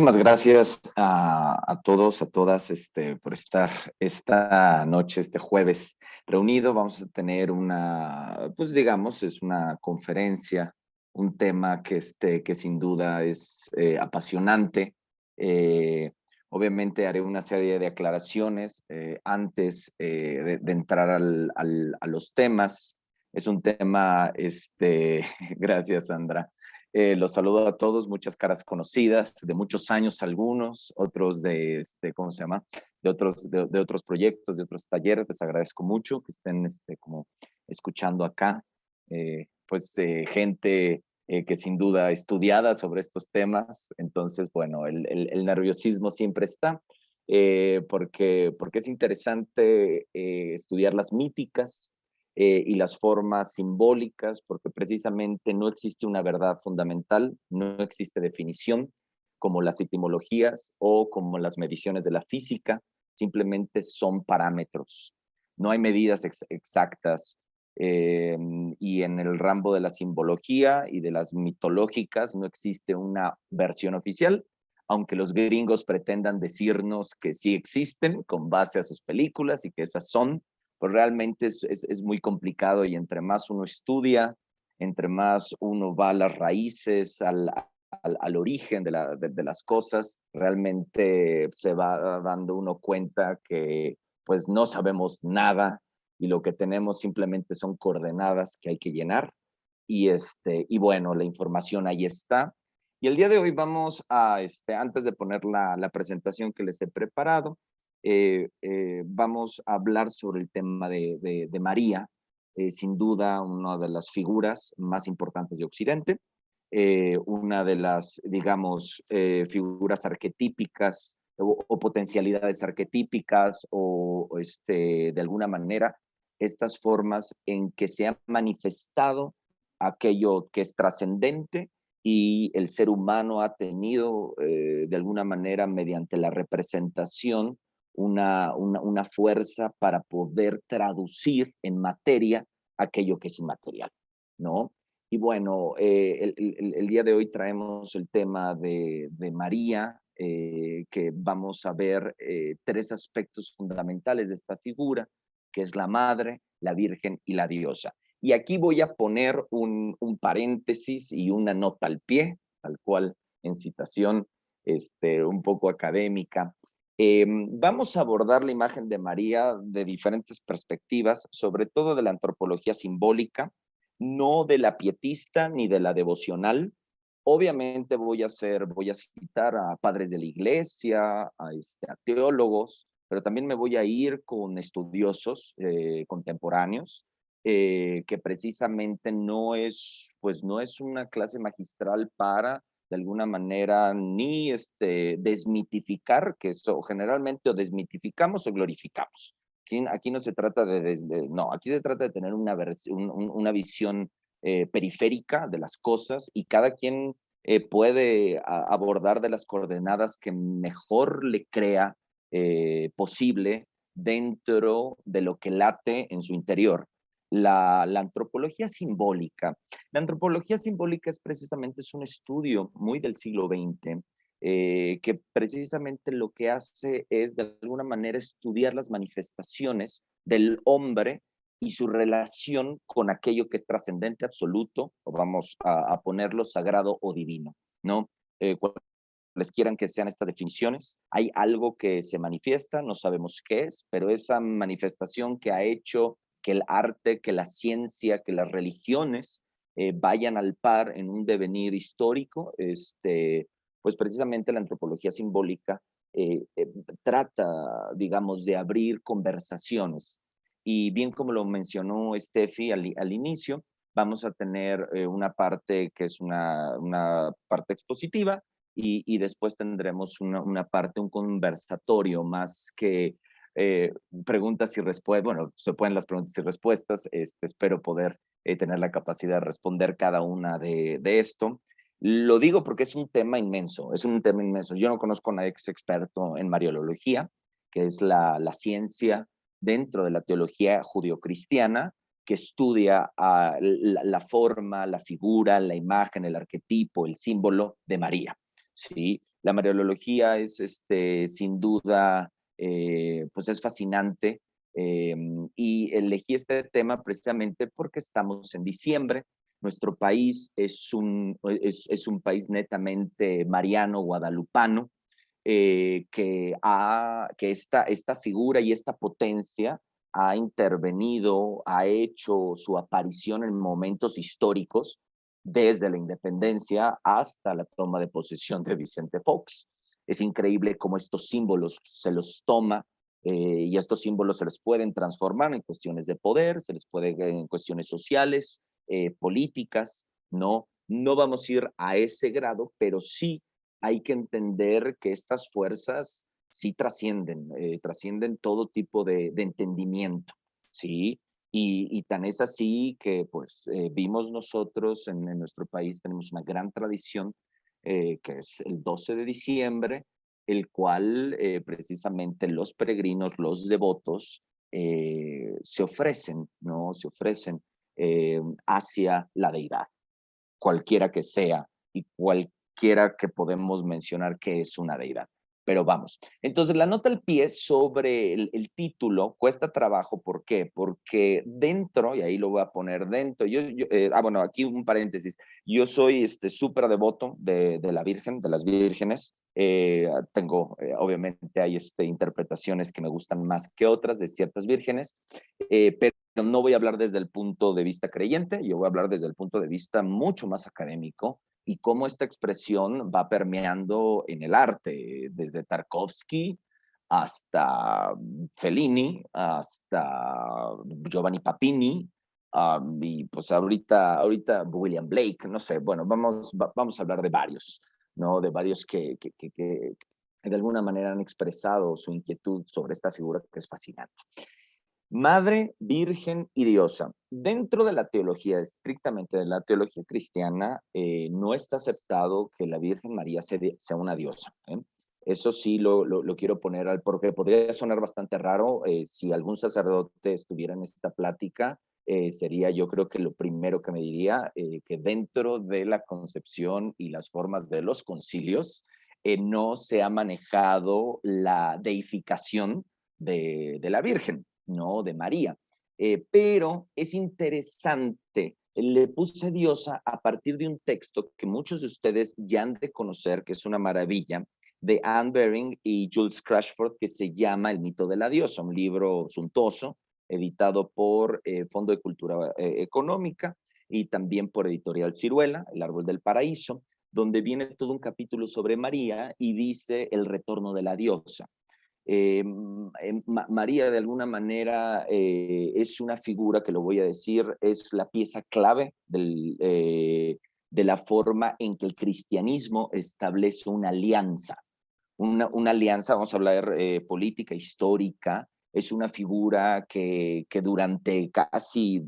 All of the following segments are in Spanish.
Muchísimas gracias a todos, a todas, por estar esta noche, este jueves reunido. Vamos a tener pues digamos, es una conferencia, un tema que sin duda es apasionante. Eh, Obviamente haré una serie de aclaraciones antes de entrar a los temas. Es un tema, gracias, Sandra. Los saludo a todos, muchas caras conocidas, de muchos años algunos, otros ¿cómo se llama? De otros proyectos, de otros talleres. Les agradezco mucho que estén como escuchando acá. Gente que sin duda estudiada sobre estos temas. Entonces, bueno, el nerviosismo siempre está, porque es interesante estudiar las míticas, y las formas simbólicas, porque precisamente no existe una verdad fundamental, no existe definición como las etimologías o como las mediciones de la física, simplemente son parámetros. No hay medidas exactas, y en el rambo de la simbología y de las mitológicas no existe una versión oficial, aunque los gringos pretendan decirnos que sí existen con base a sus películas y que esas son, pues realmente es muy complicado, y entre más uno estudia, entre más uno va a las raíces, al origen de las cosas, realmente se va dando uno cuenta que pues no sabemos nada, y lo que tenemos simplemente son coordenadas que hay que llenar, y bueno, la información ahí está. Y el día de hoy vamos a, antes de poner la presentación que les he preparado, vamos a hablar sobre el tema de María, sin duda una de las figuras más importantes de Occidente, una de las, digamos, figuras arquetípicas o potencialidades arquetípicas, de alguna manera, estas formas en que se ha manifestado aquello que es trascendente, y el ser humano ha tenido, de alguna manera, mediante la representación, una fuerza para poder traducir en materia aquello que es inmaterial, ¿no? Y bueno, el día de hoy traemos el tema de María, que vamos a ver tres aspectos fundamentales de esta figura, que es la madre, la virgen y la diosa. Y aquí voy a poner un paréntesis y una nota al pie, tal cual en citación un poco académica. Vamos a abordar la imagen de María de diferentes perspectivas, sobre todo de la antropología simbólica, no de la pietista ni de la devocional. Obviamente voy a citar a padres de la iglesia, a teólogos, pero también me voy a ir con estudiosos contemporáneos, que precisamente pues no es una clase magistral para, de alguna manera, ni desmitificar, que eso generalmente o desmitificamos o glorificamos. Aquí no se trata no, aquí se trata de tener una visión periférica de las cosas, y cada quien puede abordar de las coordenadas que mejor le crea posible dentro de lo que late en su interior. La antropología simbólica. La antropología simbólica es un estudio muy del siglo XX, que precisamente lo que hace es de alguna manera estudiar las manifestaciones del hombre y su relación con aquello que es trascendente, absoluto, o vamos a ponerlo sagrado o divino, ¿no? Les quieran que sean estas definiciones, hay algo que se manifiesta, no sabemos qué es, pero esa manifestación que ha hecho que el arte, que la ciencia, que las religiones vayan al par en un devenir histórico, pues precisamente la antropología simbólica trata, digamos, de abrir conversaciones. Y bien como lo mencionó Steffi al inicio, vamos a tener una parte que es una parte expositiva, y después tendremos una parte, un conversatorio más que preguntas y respuestas. Bueno, se pueden las preguntas y respuestas. Espero poder tener la capacidad de responder cada una de esto. Lo digo porque es un tema inmenso, es un tema inmenso. Yo no conozco a nadie que sea experto en mariología, que es la ciencia dentro de la teología judio-cristiana, que estudia la forma, la figura, la imagen, el arquetipo, el símbolo de María, ¿sí? La Mariología es sin duda, pues es fascinante, y elegí este tema precisamente porque estamos en diciembre. Nuestro país es un país netamente mariano, guadalupano, que esta figura y esta potencia ha intervenido, ha hecho su aparición en momentos históricos, desde la independencia hasta la toma de posesión de Vicente Fox. Es increíble cómo estos símbolos se los toma, y estos símbolos se les pueden transformar en cuestiones de poder, se les puede en cuestiones sociales, políticas, ¿no? No vamos a ir a ese grado, pero sí hay que entender que estas fuerzas sí trascienden todo tipo de entendimiento, ¿sí? Y tan es así que pues vimos nosotros en nuestro país, tenemos una gran tradición, que es el 12 de diciembre, el cual precisamente los peregrinos, los devotos, se ofrecen, ¿no? Se ofrecen hacia la deidad, cualquiera que sea y cualquiera que podemos mencionar que es una deidad. Pero vamos, entonces la nota al pie sobre el título cuesta trabajo, ¿por qué? Porque dentro, y ahí lo voy a poner dentro, bueno, aquí un paréntesis, yo soy súper devoto de la Virgen, de las vírgenes, tengo, obviamente hay interpretaciones que me gustan más que otras de ciertas vírgenes, pero no voy a hablar desde el punto de vista creyente, yo voy a hablar desde el punto de vista mucho más académico y cómo esta expresión va permeando en el arte, desde Tarkovsky hasta Fellini, hasta Giovanni Papini, y pues ahorita William Blake, no sé, bueno, vamos a hablar de varios, ¿no? De varios que de alguna manera han expresado su inquietud sobre esta figura que es fascinante. Madre, virgen y diosa. Dentro de la teología, estrictamente de la teología cristiana, no está aceptado que la Virgen María sea una diosa, ¿eh? Eso sí lo quiero poner porque podría sonar bastante raro. Si algún sacerdote estuviera en esta plática, sería yo creo que lo primero que me diría, que dentro de la concepción y las formas de los concilios, no se ha manejado la deificación de la Virgen, ¿no? De María. Pero es interesante, le puse diosa a partir de un texto que muchos de ustedes ya han de conocer, que es una maravilla, de Anne Baring y Jules Crashford, que se llama El mito de la diosa, un libro suntuoso, editado por Fondo de Cultura Económica y también por Editorial Ciruela, El árbol del paraíso, donde viene todo un capítulo sobre María y dice el retorno de la diosa. María de alguna manera es una figura que, lo voy a decir, es la pieza clave de la forma en que el cristianismo establece una alianza. Una alianza, vamos a hablar política, histórica, es una figura que durante casi,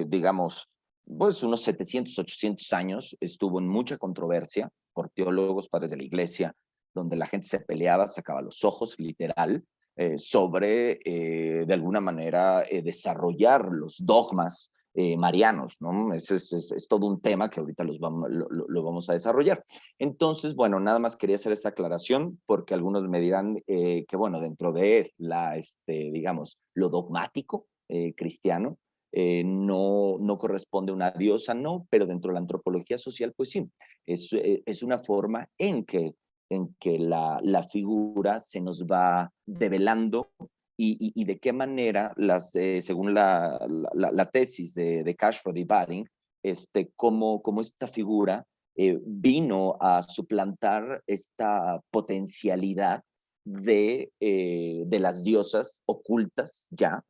digamos, pues unos 700, 800 años estuvo en mucha controversia por teólogos, padres de la iglesia, donde la gente se peleaba, sacaba los ojos, literal, sobre, de alguna manera, desarrollar los dogmas marianos, ¿no? Eso es todo un tema que ahorita lo vamos a desarrollar. Entonces, bueno, nada más quería hacer esta aclaración porque algunos me dirán que, bueno, dentro de digamos, lo dogmático cristiano, no corresponde a una diosa, no, pero dentro de la antropología social, pues sí, es una forma en que la figura se nos va develando y de qué manera, según la tesis de Cashford y Baring, cómo esta figura vino a suplantar esta potencialidad de las diosas ocultas ya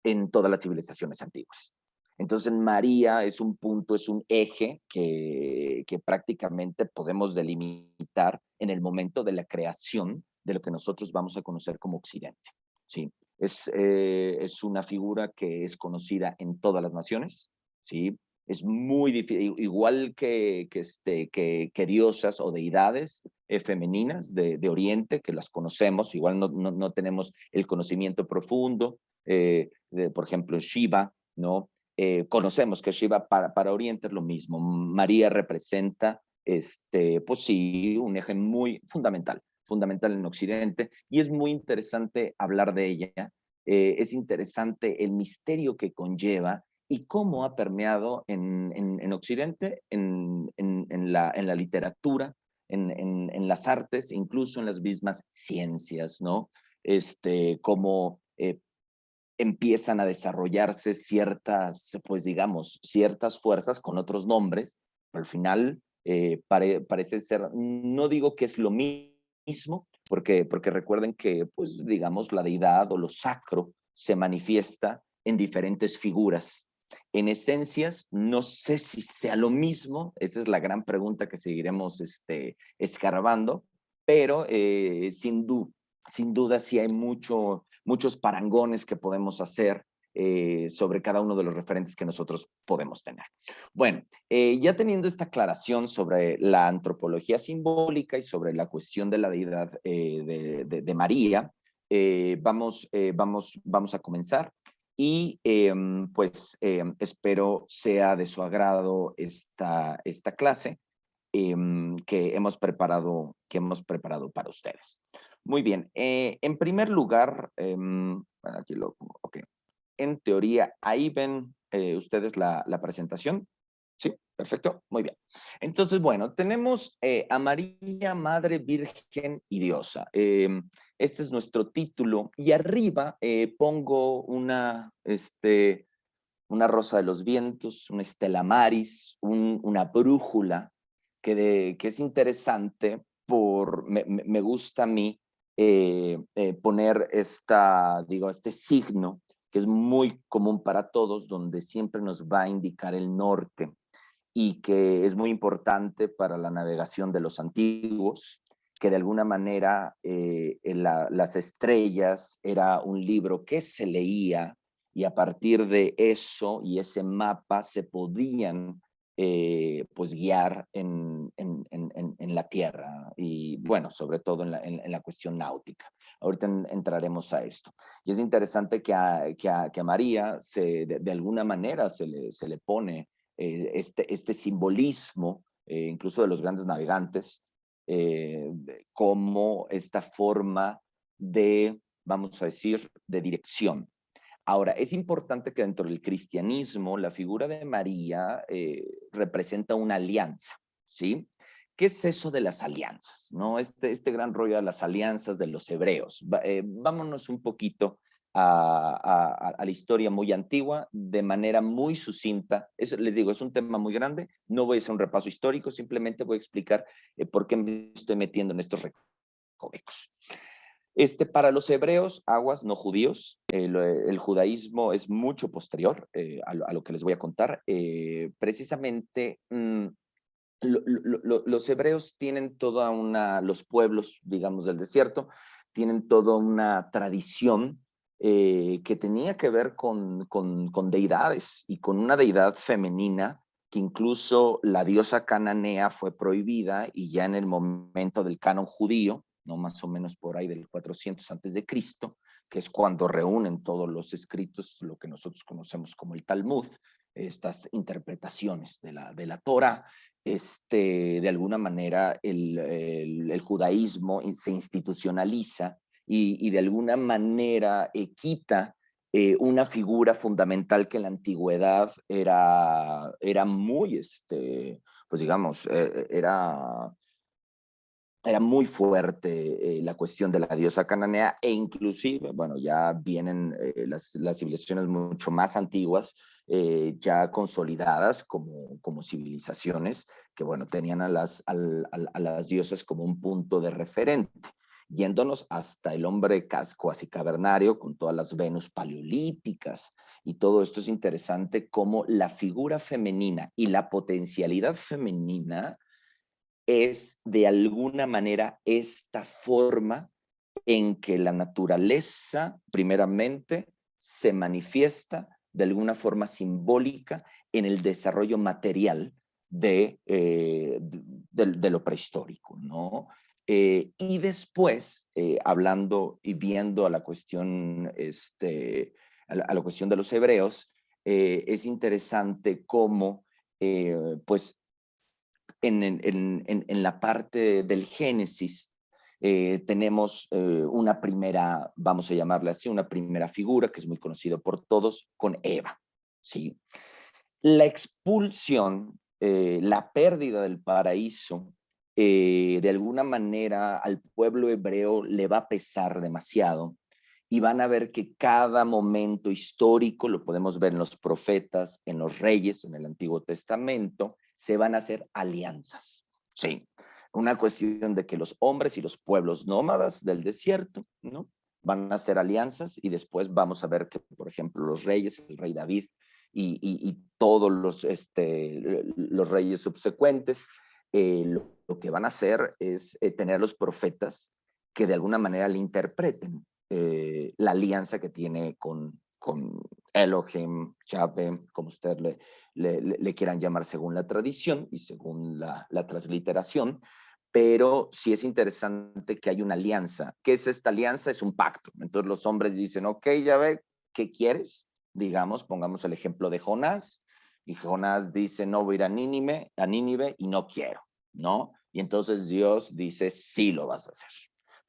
en todas las civilizaciones antiguas. Entonces María es un punto, es un eje que prácticamente podemos delimitar en el momento de la creación de lo que nosotros vamos a conocer como Occidente. ¿Sí? Es una figura que es conocida en todas las naciones, ¿sí? Es muy difícil, igual que diosas o deidades femeninas de Oriente, que las conocemos, igual no tenemos el conocimiento profundo, por ejemplo, Shiva, ¿no? Conocemos que Shiva para Oriente es lo mismo. María representa pues sí, un eje muy fundamental en Occidente, y es muy interesante hablar de ella. Es interesante el misterio que conlleva y cómo ha permeado en Occidente, en la literatura, en las artes, incluso en las mismas ciencias, ¿no? Cómo empiezan a desarrollarse ciertas, pues digamos, ciertas fuerzas con otros nombres, pero al final parece ser, no digo que es lo mismo, porque recuerden que, pues digamos, la deidad o lo sacro se manifiesta en diferentes figuras. En esencias, no sé si sea lo mismo, esa es la gran pregunta que seguiremos escarbando, pero sin duda sí hay muchos parangones que podemos hacer sobre cada uno de los referentes que nosotros podemos tener. Bueno, ya teniendo esta aclaración sobre la antropología simbólica y sobre la cuestión de la deidad de María, vamos a comenzar y pues espero sea de su agrado esta clase que hemos preparado para ustedes. Muy bien, en primer lugar, aquí lo pongo, ok. En teoría, ahí ven ustedes la presentación. Sí, perfecto, muy bien. Entonces, bueno, tenemos a María, Madre Virgen y Diosa. Este es nuestro título y arriba pongo una rosa de los vientos, una estela maris, una brújula, que es interesante me gusta a mí poner este signo que es muy común para todos, donde siempre nos va a indicar el norte y que es muy importante para la navegación de los antiguos, que de alguna manera las estrellas era un libro que se leía y a partir de eso y ese mapa se podían pues guiar en la tierra y bueno, sobre todo en la cuestión náutica. Ahorita entraremos a esto. Y es interesante que a María de alguna manera se le pone este simbolismo, incluso de los grandes navegantes, como esta forma de, vamos a decir, de dirección. Ahora, es importante que dentro del cristianismo la figura de María representa una alianza, ¿sí? ¿Qué es eso de las alianzas? ¿No? Este gran rollo de las alianzas de los hebreos. Vámonos un poquito a la historia muy antigua de manera muy sucinta. Eso, les digo, es un tema muy grande. No voy a hacer un repaso histórico, simplemente voy a explicar por qué me estoy metiendo en estos recovecos. Para los hebreos, aguas no judíos, el judaísmo es mucho posterior a lo que les voy a contar. Precisamente, los hebreos tienen los pueblos, digamos, del desierto, tienen toda una tradición que tenía que ver con deidades y con una deidad femenina que incluso la diosa cananea fue prohibida y ya en el momento del canon judío, no más o menos por ahí del 400 antes de Cristo, que es cuando reúnen todos los escritos, lo que nosotros conocemos como el Talmud, estas interpretaciones de la Torah, de alguna manera el judaísmo se institucionaliza y de alguna manera quita una figura fundamental que en la antigüedad era muy, pues digamos, era muy fuerte la cuestión de la diosa cananea e inclusive, bueno, ya vienen las civilizaciones mucho más antiguas, ya consolidadas como civilizaciones, que bueno, tenían a las diosas como un punto de referente, yéndonos hasta el hombre cuasi cavernario con todas las Venus paleolíticas y todo esto es interesante como la figura femenina y la potencialidad femenina es de alguna manera esta forma en que la naturaleza, primeramente, se manifiesta de alguna forma simbólica en el desarrollo material de lo prehistórico, ¿no? Y después, hablando y viendo a la cuestión, a la cuestión de los hebreos, es interesante cómo, pues, en la parte del Génesis, tenemos una primera, vamos a llamarla así, una primera figura que es muy conocida por todos, con Eva, ¿sí? La expulsión, la pérdida del paraíso, de alguna manera al pueblo hebreo le va a pesar demasiado y van a ver que cada momento histórico, lo podemos ver en los profetas, en los reyes, en el Antiguo Testamento, se van a hacer alianzas, ¿sí? Una cuestión de que los hombres y los pueblos nómadas del desierto, ¿no? Van a hacer alianzas y después vamos a ver que, por ejemplo, los reyes, el rey David y todos los reyes subsecuentes, lo que van a hacer es tener los profetas que de alguna manera le interpreten la alianza que tiene con Elohim, Yahweh, como usted le quieran llamar según la tradición y según la transliteración, pero sí es interesante que hay una alianza. ¿Qué es esta alianza? Es un pacto. Entonces los hombres dicen, ok, Yahweh, ¿qué quieres? Digamos, pongamos el ejemplo de Jonás, y Jonás dice, no voy a ir a Nínive y no quiero, ¿no? Y entonces Dios dice, sí lo vas a hacer.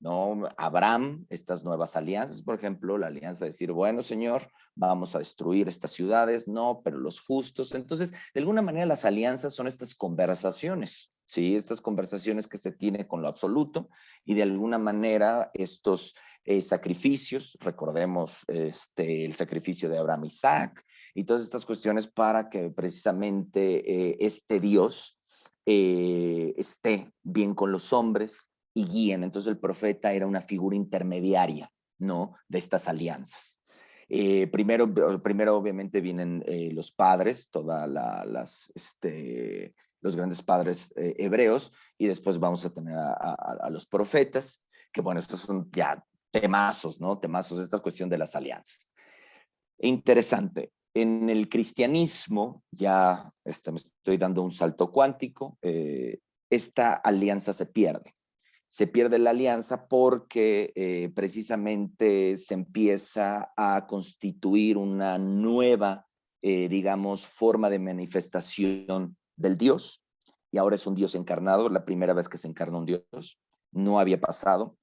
¿No? Abraham, estas nuevas alianzas, por ejemplo, la alianza de decir, bueno, Señor, vamos a destruir estas ciudades, no, pero los justos. Entonces, de alguna manera, las alianzas son estas conversaciones, ¿sí? Estas conversaciones que se tiene con lo absoluto y de alguna manera estos sacrificios, recordemos el sacrificio de Abraham, Isaac y todas estas cuestiones para que precisamente este Dios esté bien con los hombres y guíen. Entonces el profeta era una figura intermediaria, ¿no? De estas alianzas. Primero obviamente vienen los padres, los grandes padres hebreos, y después vamos a tener a los profetas, que bueno, estos son ya temazos, ¿no? Temazos, esta cuestión de las alianzas. Interesante. En el cristianismo, ya me estoy dando un salto cuántico, esta alianza se pierde. Se pierde la alianza porque precisamente se empieza a constituir una nueva, digamos, forma de manifestación del Dios. Y ahora es un Dios encarnado, la primera vez que se encarna un Dios. No había pasado.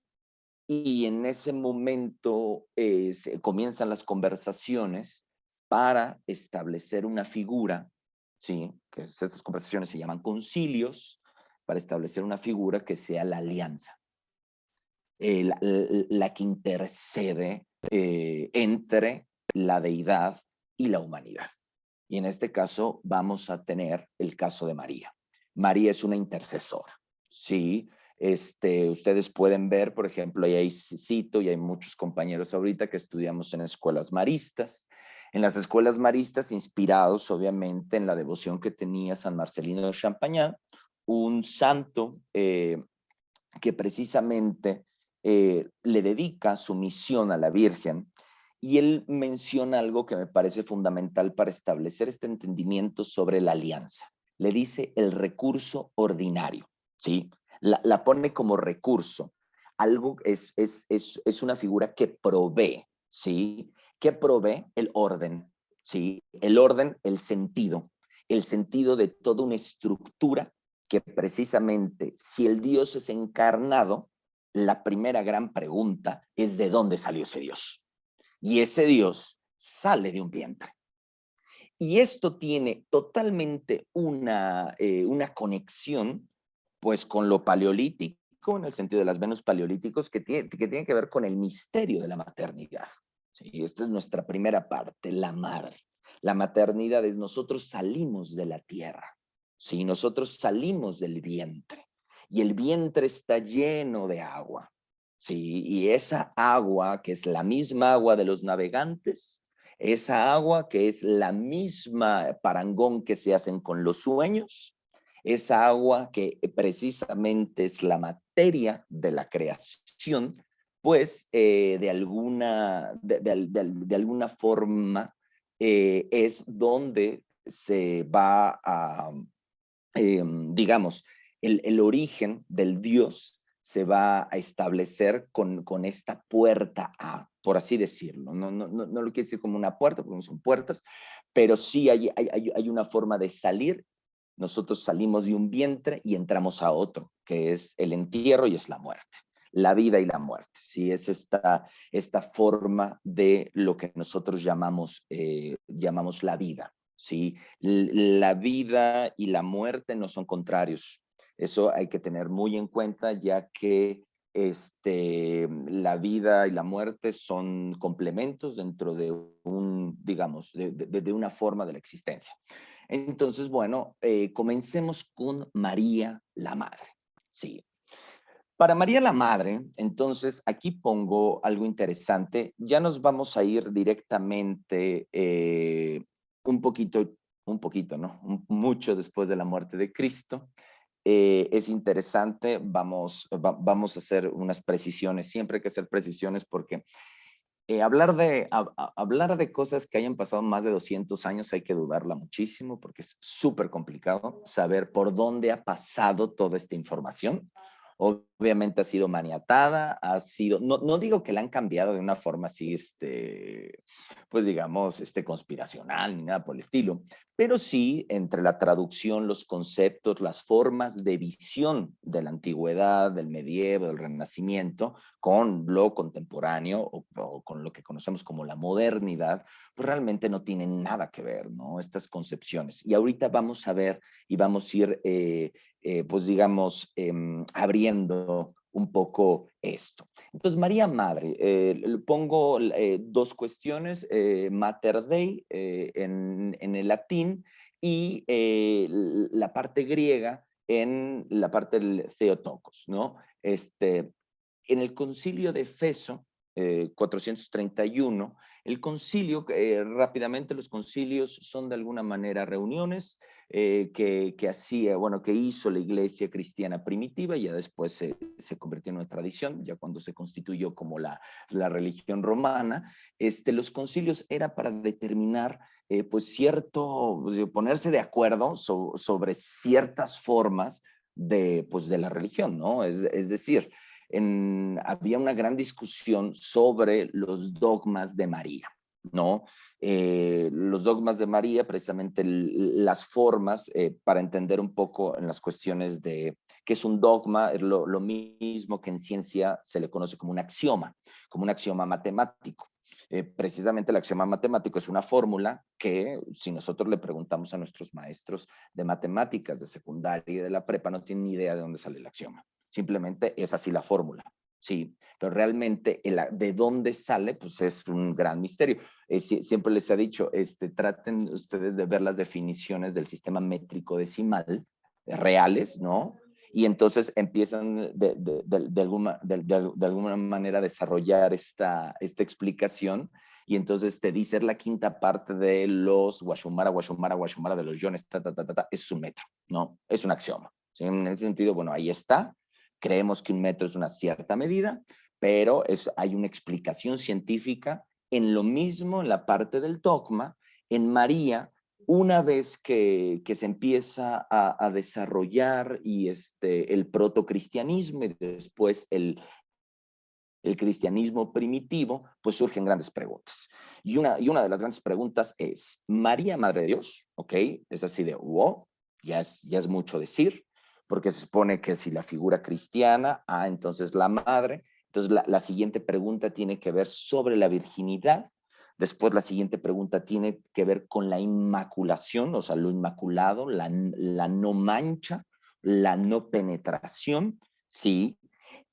Y en ese momento comienzan las conversaciones para establecer una figura, ¿sí? Que estas conversaciones se llaman concilios, para establecer una figura que sea la alianza, la que intercede entre la deidad y la humanidad. Y en este caso vamos a tener el caso de María. María es una intercesora, ¿sí? Ustedes pueden ver, por ejemplo, y ahí cito, y hay muchos compañeros ahorita que estudiamos en escuelas maristas. En las escuelas maristas, inspirados obviamente en la devoción que tenía San Marcelino de Champagnat, un santo que precisamente le dedica su misión a la Virgen, y él menciona algo que me parece fundamental para establecer este entendimiento sobre la alianza. Le dice el recurso ordinario, ¿sí? La pone como recurso. Algo es una figura que provee, ¿sí? Que provee el orden, ¿sí? El orden, el sentido de toda una estructura que precisamente si el Dios es encarnado, la primera gran pregunta es ¿de dónde salió ese Dios? Y ese Dios sale de un vientre. Y esto tiene totalmente una conexión pues con lo paleolítico, en el sentido de las Venus paleolíticos, que tiene que ver con el misterio de la maternidad. ¿Sí? Esta es nuestra primera parte, la madre. La maternidad es nosotros salimos de la tierra, ¿sí? Nosotros salimos del vientre y el vientre está lleno de agua, ¿sí? Y esa agua, que es la misma agua de los navegantes, esa agua que es la misma parangón que se hacen con los sueños, esa agua que precisamente es la materia de la creación, pues de alguna forma es donde se va a, digamos, el origen del Dios se va a establecer con esta puerta A, por así decirlo. No lo quiero decir como una puerta, porque no son puertas, pero sí hay una forma de salir nosotros salimos de un vientre y entramos a otro, que es el entierro y es la muerte. La vida y la muerte, ¿sí? Es esta forma de lo que nosotros llamamos la vida, ¿sí? La vida y la muerte no son contrarios. Eso hay que tener muy en cuenta, ya que la vida y la muerte son complementos dentro de digamos, de una forma de la existencia. Entonces, bueno, comencemos con María la Madre. Sí. Para María la Madre, entonces, aquí pongo algo interesante. Ya nos vamos a ir directamente un poquito, ¿no? Mucho después de la muerte de Cristo. Es interesante, vamos a hacer unas precisiones, siempre hay que hacer precisiones porque hablar de cosas que hayan pasado más de 200 años hay que dudarla muchísimo porque es súper complicado saber por dónde ha pasado toda esta información. Obviamente ha sido maniatada, no digo que la han cambiado de una forma así, pues digamos, conspiracional ni nada por el estilo, pero sí entre la traducción, los conceptos, las formas de visión de la antigüedad, del medievo, del renacimiento, con lo contemporáneo o con lo que conocemos como la modernidad, pues realmente no tienen nada que ver, ¿no? Estas concepciones. Y ahorita vamos a ver y vamos a ir pues digamos, abriendo un poco esto. Entonces, María Madre, pongo dos cuestiones, Mater Dei en el latín y la parte griega en la parte del Theotokos, ¿no? En el concilio de Efeso, 431, el concilio, rápidamente los concilios son de alguna manera reuniones que hizo la iglesia cristiana primitiva y ya después se convirtió en una tradición, ya cuando se constituyó como la religión romana. Los concilios era para determinar pues ponerse de acuerdo sobre ciertas formas pues de la religión, ¿no? Es decir, había una gran discusión sobre los dogmas de María, ¿no? Los dogmas de María, precisamente las formas para entender un poco en las cuestiones de qué es un dogma, es lo mismo que en ciencia se le conoce como un axioma matemático. Precisamente el axioma matemático es una fórmula que si nosotros le preguntamos a nuestros maestros de matemáticas de secundaria y de la prepa no tienen ni idea de dónde sale el axioma. Simplemente es así la fórmula. Sí, pero realmente de dónde sale, pues es un gran misterio. Siempre les he dicho, traten ustedes de ver las definiciones del sistema métrico decimal reales, ¿no? Y entonces empiezan de alguna manera a desarrollar esta explicación y entonces te dice la quinta parte de los Guachumara de los iones, es un metro, ¿no? Es un axioma. ¿Sí? En ese sentido, bueno, ahí está. Creemos que un metro es una cierta medida, pero hay una explicación científica en lo mismo en la parte del dogma. En María, una vez que se empieza a desarrollar y el protocristianismo y después el cristianismo primitivo, pues surgen grandes preguntas. Y una de las grandes preguntas es, ¿María, Madre de Dios? ¿Ok? Es así de, wow, ya es mucho decir, porque se supone que si la figura cristiana, entonces la madre. Entonces la siguiente pregunta tiene que ver sobre la virginidad. Después la siguiente pregunta tiene que ver con la inmaculación, o sea, lo inmaculado, la no mancha, la no penetración, ¿sí?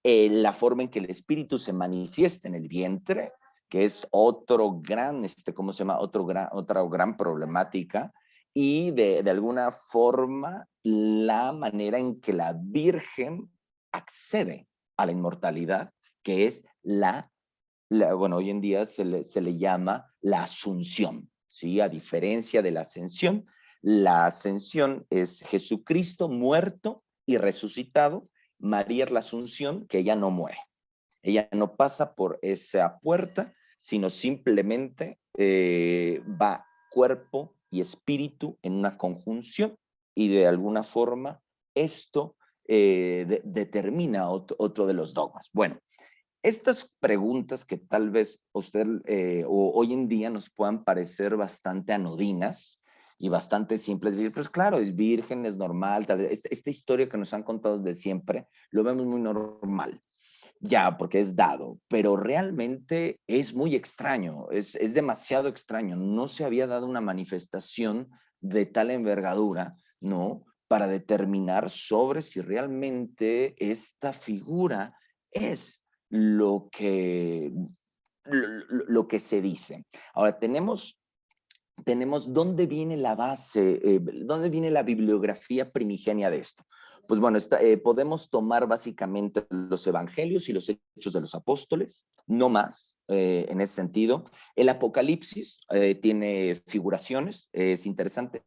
La forma en que el espíritu se manifiesta en el vientre, que es otro gran, ¿cómo se llama? Otra gran problemática, y de alguna forma la manera en que la Virgen accede a la inmortalidad, que es bueno, hoy en día se le llama la asunción, ¿sí? A diferencia de la ascensión, la ascensión es Jesucristo muerto y resucitado. María es la asunción, que ella no muere. Ella no pasa por esa puerta, sino simplemente va cuerpo y espíritu en una conjunción y de alguna forma esto determina otro de los dogmas. Bueno, estas preguntas que tal vez usted o hoy en día nos puedan parecer bastante anodinas, y bastante simple. Es decir, pues claro, es virgen, es normal, tal vez, esta historia que nos han contado desde siempre, lo vemos muy normal, ya, porque es dado, pero realmente es muy extraño, es demasiado extraño. No se había dado una manifestación de tal envergadura, ¿no? Para determinar sobre si realmente esta figura es lo que se dice. Ahora, tenemos dónde viene la base, dónde viene la bibliografía primigenia de esto. Pues bueno, podemos tomar básicamente los evangelios y los hechos de los apóstoles, no más, en ese sentido. El Apocalipsis tiene figuraciones, es interesante,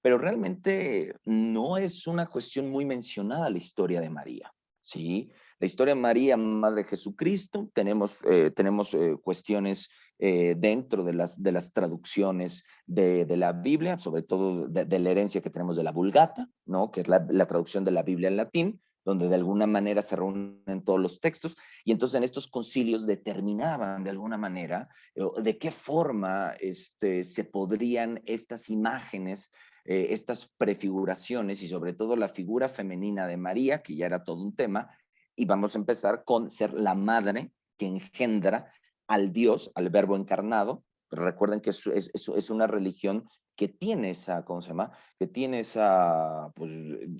pero realmente no es una cuestión muy mencionada la historia de María, ¿sí? La historia de María, Madre de Jesucristo, tenemos cuestiones dentro de las traducciones de la Biblia, sobre todo de la herencia que tenemos de la Vulgata, ¿no? Que es la traducción de la Biblia en latín, donde de alguna manera se reúnen todos los textos, y entonces en estos concilios determinaban de alguna manera de qué forma se podrían estas imágenes, estas prefiguraciones y sobre todo la figura femenina de María, que ya era todo un tema, y vamos a empezar con ser la madre que engendra al Dios, al verbo encarnado. Pero recuerden que es una religión que tiene esa, ¿cómo se llama? Que tiene esa, pues,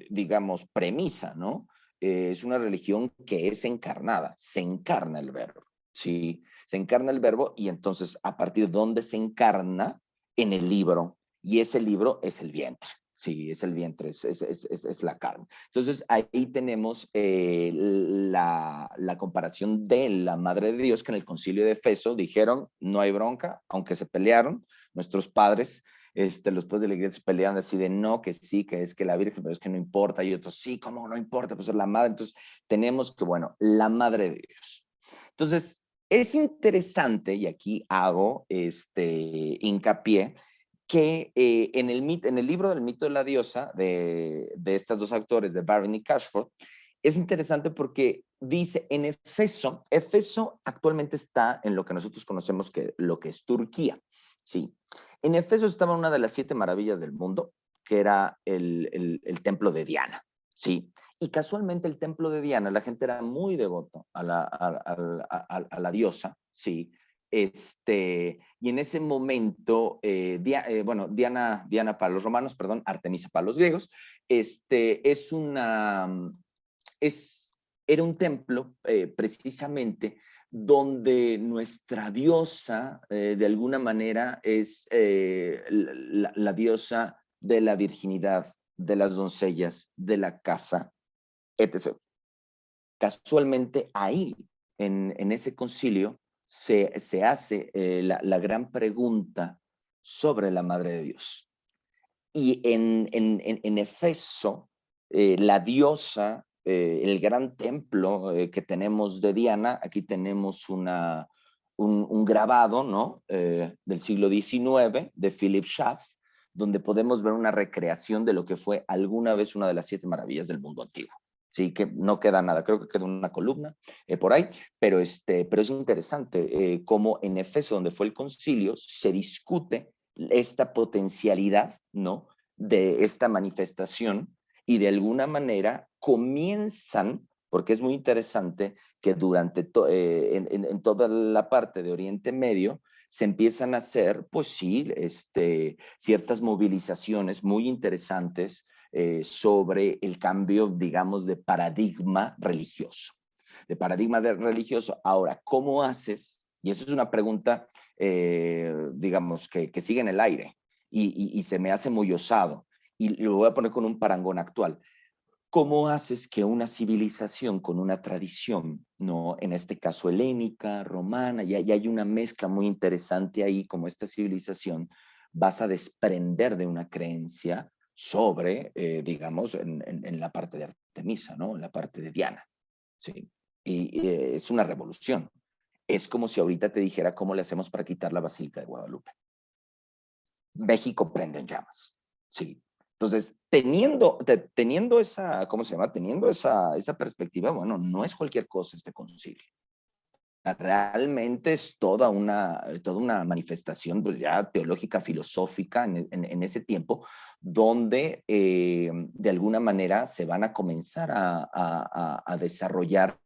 digamos, premisa, ¿no? Es una religión que es encarnada, se encarna el verbo, ¿sí? Se encarna el verbo y entonces a partir de dónde se encarna en el libro, y ese libro es el vientre. Sí, es el vientre, es la carne. Entonces, ahí tenemos la comparación de la Madre de Dios, que en el concilio de Efeso dijeron, no hay bronca, aunque se pelearon, nuestros padres, los padres de la iglesia se pelearon así de no, que sí, que es que la Virgen, pero es que no importa, y otros, sí, ¿cómo no importa? Pues es la Madre. Entonces, tenemos que, bueno, la Madre de Dios. Entonces, es interesante, y aquí hago hincapié, que en el libro del mito de la diosa de estas dos autores, de Barron y Cashford, es interesante porque dice en Efeso, Efeso actualmente está en lo que nosotros conocemos que lo que es Turquía, ¿sí? En Efeso estaba una de las 7 maravillas del mundo, que era el templo de Diana, ¿sí? Y casualmente el templo de Diana, la gente era muy devoto a la diosa, ¿sí? Y en ese momento, bueno, Diana para los romanos, perdón, Artemisa para los griegos, es una, es, era un templo precisamente donde nuestra diosa, de alguna manera, es la diosa de la virginidad, de las doncellas, de la casa, etc. Casualmente ahí, en ese concilio, se hace la gran pregunta sobre la Madre de Dios. Y en Efeso, la diosa, el gran templo que tenemos de Diana, aquí tenemos un grabado, ¿no? Del siglo XIX de Philip Schaff, donde podemos ver una recreación de lo que fue alguna vez una de las 7 maravillas del mundo antiguo. Sí, que no queda nada, creo que queda una columna por ahí, pero es interesante cómo en Efeso, donde fue el concilio, se discute esta potencialidad, ¿no? De esta manifestación, y de alguna manera comienzan, porque es muy interesante que durante en toda la parte de Oriente Medio se empiezan a hacer, pues sí, ciertas movilizaciones muy interesantes sobre el cambio, digamos, de paradigma religioso. Religioso. Ahora, ¿cómo haces? Y eso es una pregunta, digamos, que sigue en el aire y se me hace muy osado. Y lo voy a poner con un parangón actual. ¿Cómo haces que una civilización con una tradición, ¿no? En este caso helénica, romana, y hay una mezcla muy interesante ahí, como esta civilización, vas a desprender de una creencia sobre, digamos, en la parte de Artemisa, ¿no? En la parte de Diana, ¿sí? Y es una revolución. Es como si ahorita te dijera cómo le hacemos para quitar la Basílica de Guadalupe. México prende en llamas, ¿sí? Entonces, teniendo esa, ¿cómo se llama? Teniendo esa perspectiva, bueno, no es cualquier cosa este concilio. realmente es toda una manifestación pues, ya teológica, filosófica en ese tiempo, donde de alguna manera se van a comenzar a desarrollar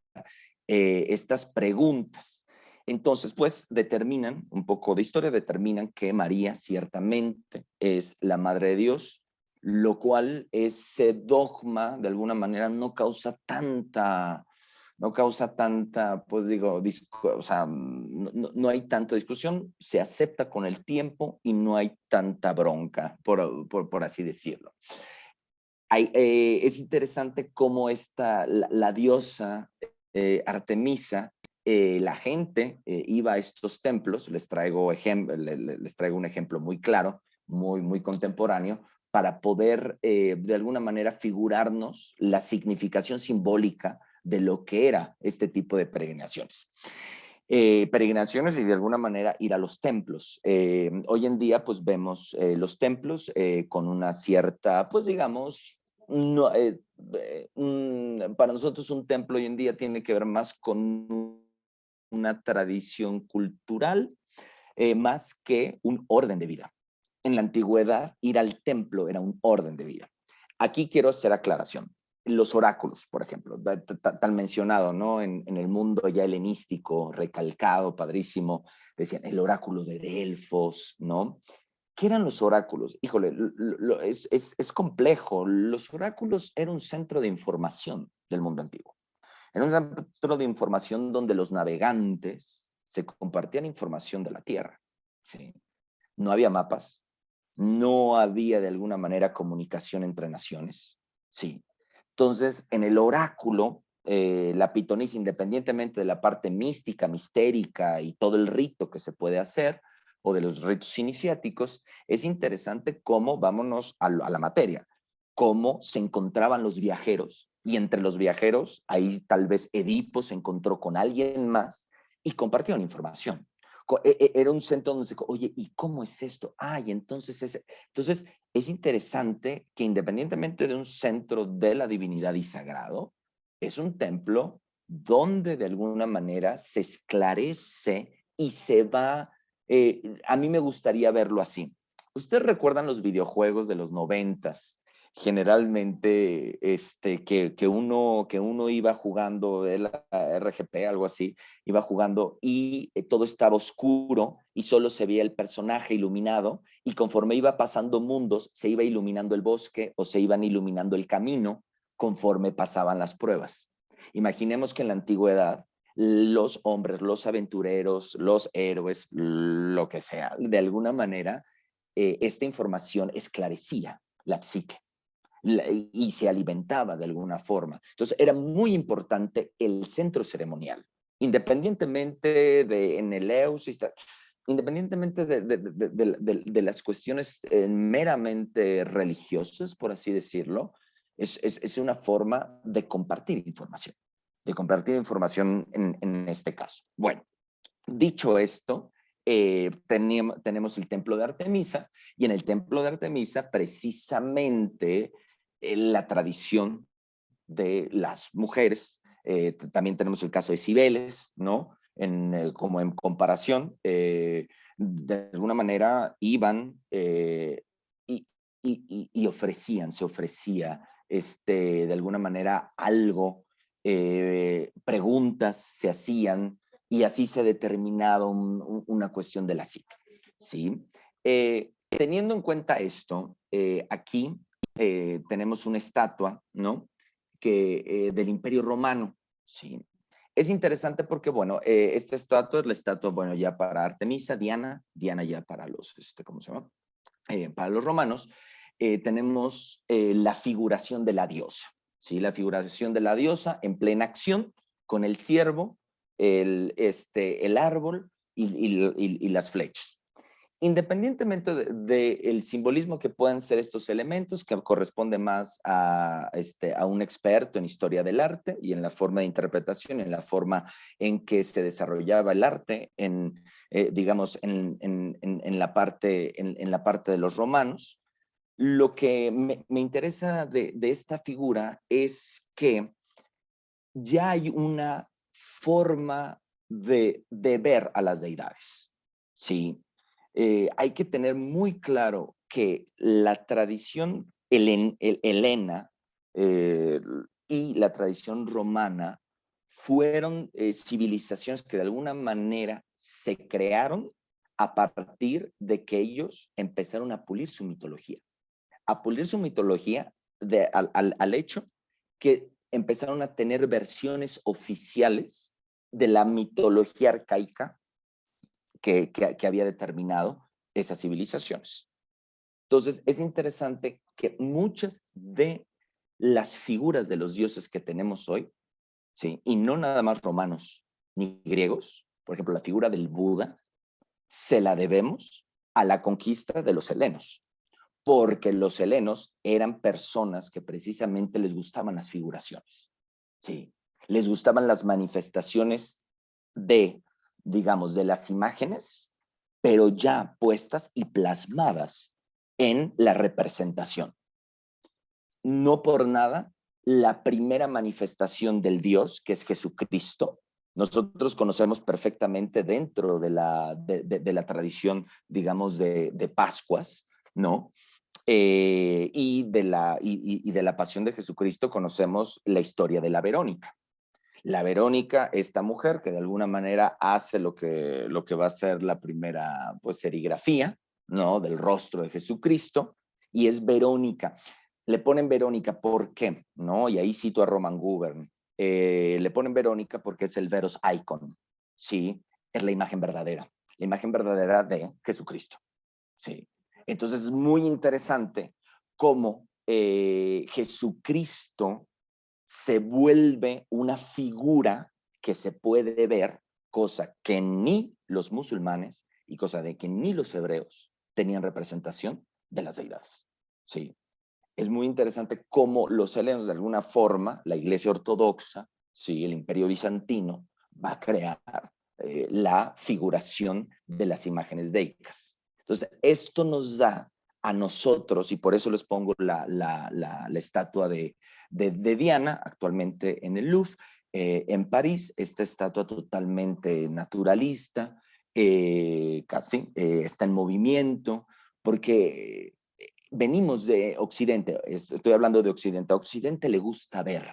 estas preguntas. Entonces, pues determinan, un poco de historia, determinan que María ciertamente es la Madre de Dios, lo cual ese dogma de alguna manera no causa tanta, pues digo, o sea, no hay tanta discusión, se acepta con el tiempo y no hay tanta bronca, por así decirlo. Es interesante cómo la diosa Artemisa, la gente iba a estos templos, les traigo un ejemplo muy claro, muy contemporáneo, para poder de alguna manera figurarnos la significación simbólica de lo que era este tipo de peregrinaciones. Peregrinaciones y de alguna manera ir a los templos. Hoy en día pues vemos los templos con una cierta, pues digamos, no, para nosotros un templo hoy en día tiene que ver más con una tradición cultural más que un orden de vida. En la antigüedad, ir al templo era un orden de vida. Aquí quiero hacer aclaración. Los oráculos, por ejemplo, tan mencionado, ¿no? En el mundo ya helenístico, recalcado, padrísimo, decían el oráculo de Delfos, ¿no? ¿Qué eran los oráculos? Híjole, es complejo. Los oráculos eran un centro de información del mundo antiguo. Era un centro de información donde los navegantes se compartían información de la Tierra. ¿Sí? No había mapas, no había de alguna manera comunicación entre naciones. Sí. Entonces, en el oráculo, la pitonisa, independientemente de la parte mística, mistérica y todo el rito que se puede hacer, o de los ritos iniciáticos, es interesante cómo, vámonos a la materia, cómo se encontraban los viajeros. Y entre los viajeros, ahí tal vez Edipo se encontró con alguien más y compartieron información. Era un centro donde se, oye, ¿y cómo es esto? Ay, entonces es interesante que independientemente de un centro de la divinidad y sagrado, es un templo donde de alguna manera se esclarece y se va, a mí me gustaría verlo así. ¿Ustedes recuerdan los videojuegos de los 90s? Generalmente que uno iba jugando el RGP, algo así, iba jugando y todo estaba oscuro y solo se veía el personaje iluminado y conforme iba pasando mundos se iba iluminando el bosque o se iban iluminando el camino conforme pasaban las pruebas. Imaginemos que en la antigüedad los hombres, los aventureros, los héroes, lo que sea, de alguna manera esta información esclarecía la psique y se alimentaba de alguna forma. Entonces era muy importante el centro ceremonial, independientemente de en el Eus, independientemente de las cuestiones meramente religiosas, por así decirlo, es una forma de compartir información en este caso. Bueno, dicho esto, tenemos el templo de Artemisa y en el templo de Artemisa precisamente la tradición de las mujeres, también tenemos el caso de Cibeles, ¿no? Como en comparación, de alguna manera iban y ofrecían, se ofrecía de alguna manera algo, preguntas se hacían y así se determinaba una cuestión de la psique, ¿sí? Teniendo en cuenta esto, aquí tenemos una estatua, ¿no? Del Imperio Romano, ¿sí? Es interesante porque, bueno, esta estatua es la estatua, bueno, ya para Artemisa, Diana ya para los, ¿cómo se llama? Para los romanos, tenemos la figuración de la diosa, ¿sí? La figuración de la diosa en plena acción, con el ciervo, el árbol y las flechas. Independientemente del simbolismo que puedan ser estos elementos, que corresponde más a un experto en historia del arte y en la forma de interpretación, en la forma en que se desarrollaba el arte, digamos, en la parte de los romanos, lo que me interesa de esta figura es que ya hay una forma de ver a las deidades. ¿Sí? Hay que tener muy claro que la tradición helena eh, y la tradición romana fueron civilizaciones que de alguna manera se crearon a partir de que ellos empezaron a pulir su mitología. A pulir su mitología al hecho que empezaron a tener versiones oficiales de la mitología arcaica que había determinado esas civilizaciones. Entonces, es interesante que muchas de las figuras de los dioses que tenemos hoy, ¿sí? Y no nada más romanos ni griegos, por ejemplo, la figura del Buda, se la debemos a la conquista de los helenos, porque los helenos eran personas que precisamente les gustaban las figuraciones, ¿sí? Les gustaban las manifestaciones de, digamos, de las imágenes, pero ya puestas y plasmadas en la representación. No por nada, la primera manifestación del Dios, que es Jesucristo, nosotros conocemos perfectamente dentro de la tradición, digamos, de Pascuas, ¿no? Y de la pasión de Jesucristo conocemos la historia de la Verónica. La Verónica, esta mujer que de alguna manera hace lo que va a ser la primera pues, serigrafía, ¿no? Del rostro de Jesucristo, y es Verónica. Le ponen Verónica, ¿por qué? ¿No? Y ahí cito a Roman Gubern. Le ponen Verónica porque es el veros icon, ¿sí? Es la imagen verdadera de Jesucristo, ¿sí? Entonces es muy interesante cómo Jesucristo se vuelve una figura que se puede ver, cosa que ni los musulmanes y cosa de que ni los hebreos tenían representación de las deidades. Sí. Es muy interesante cómo los helenos, de alguna forma, la Iglesia Ortodoxa, sí, el Imperio Bizantino, va a crear la figuración de las imágenes deicas. Entonces, esto nos da a nosotros, y por eso les pongo la estatua de Diana, actualmente en el Louvre, en París, esta estatua totalmente naturalista, casi, está en movimiento, porque venimos de Occidente, estoy hablando de Occidente, a Occidente le gusta ver,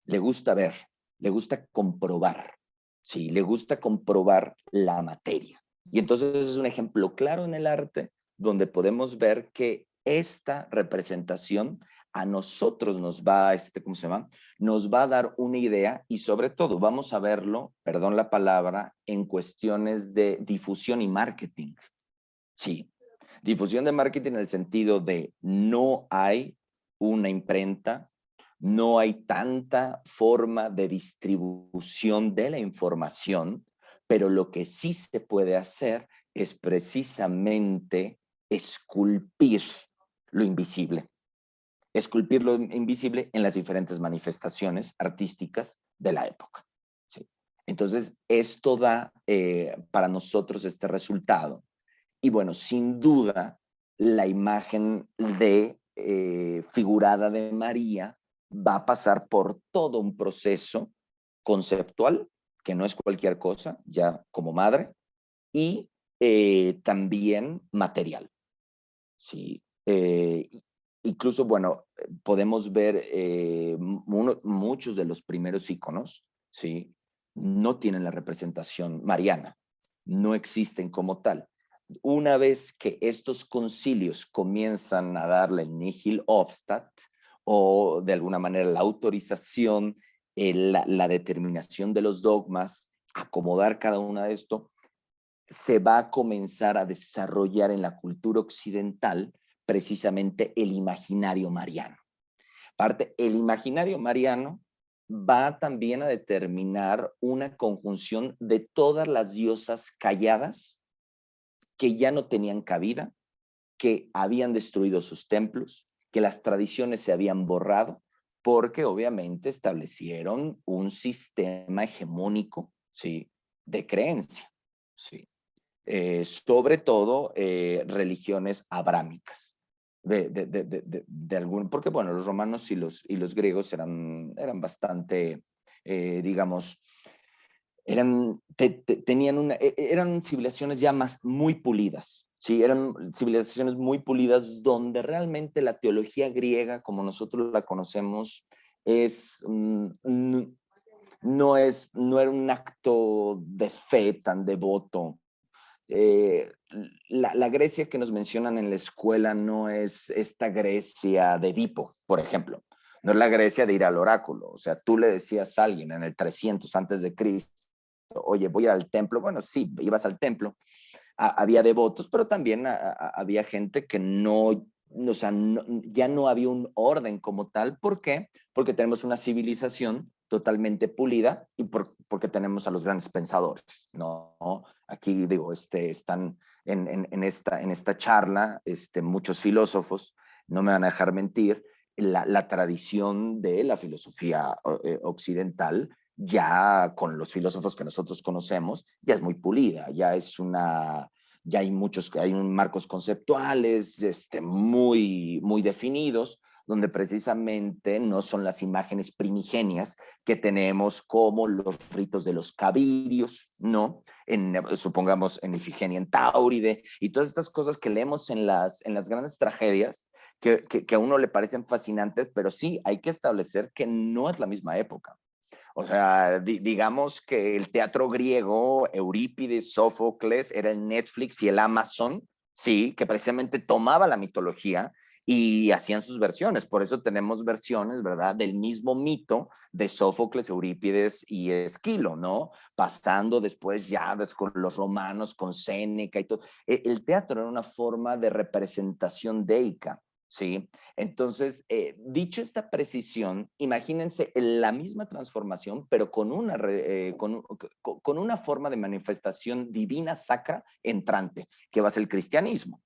le gusta ver, le gusta comprobar, sí, le gusta comprobar la materia. Y entonces es un ejemplo claro en el arte donde podemos ver que esta representación a nosotros nos va, ¿cómo se llama? Nos va a dar una idea y sobre todo vamos a verlo, perdón la palabra, en cuestiones de difusión y marketing. Sí, difusión de marketing en el sentido de no hay una imprenta, no hay tanta forma de distribución de la información, pero lo que sí se puede hacer es precisamente esculpir lo invisible. Esculpir lo invisible en las diferentes manifestaciones artísticas de la época. ¿Sí? Entonces, esto da para nosotros este resultado. Y bueno, sin duda, la imagen de figurada de María va a pasar por todo un proceso conceptual, que no es cualquier cosa, ya como madre, y también material. ¿Sí? Incluso, bueno, podemos ver muchos de los primeros iconos, ¿sí? No tienen la representación mariana, no existen como tal. Una vez que estos concilios comienzan a darle el nihil obstat, o de alguna manera la autorización, la determinación de los dogmas, acomodar cada una de esto, se va a comenzar a desarrollar en la cultura occidental precisamente el imaginario mariano. Aparte, el imaginario mariano va también a determinar una conjunción de todas las diosas calladas que ya no tenían cabida, que habían destruido sus templos, que las tradiciones se habían borrado, porque obviamente establecieron un sistema hegemónico, ¿sí? De creencia, ¿sí? Sobre todo religiones abrámicas. Porque bueno, los romanos y los griegos eran bastante, digamos, eran civilizaciones ya más muy pulidas, ¿sí? Eran civilizaciones muy pulidas donde realmente la teología griega, como nosotros la conocemos, es, no era un acto de fe tan devoto. eh, la Grecia que nos mencionan en la escuela no es esta Grecia de Edipo, por ejemplo. No es la Grecia de ir al oráculo. O sea, tú le decías a alguien en el 300 antes de Cristo, oye, voy al templo. Bueno, sí, ibas al templo. Había devotos, pero también había gente que no, o sea, ya no había un orden como tal. ¿Por qué? Porque tenemos una civilización totalmente pulida y porque tenemos a los grandes pensadores, ¿no? Aquí, digo, están en esta charla muchos filósofos, no me van a dejar mentir, la tradición de la filosofía occidental ya con los filósofos que nosotros conocemos, ya es muy pulida, ya hay marcos conceptuales muy definidos, donde precisamente no son las imágenes primigenias que tenemos como los ritos de los cabirios, ¿no? Supongamos en Ifigenia en Táuride, y todas estas cosas que leemos en las grandes tragedias, que a uno le parecen fascinantes, pero sí hay que establecer que no es la misma época. O sea, digamos que el teatro griego, Eurípides, Sófocles, era el Netflix y el Amazon, sí, que precisamente tomaba la mitología y hacían sus versiones. Por eso tenemos versiones, ¿verdad?, del mismo mito de Sófocles, Eurípides y Esquilo, ¿no? Pasando después ya con los romanos, con Séneca y todo. El teatro era una forma de representación deica, ¿sí? Entonces, dicho esta precisión, imagínense la misma transformación, pero con una forma de manifestación divina sacra entrante, que va a ser el cristianismo.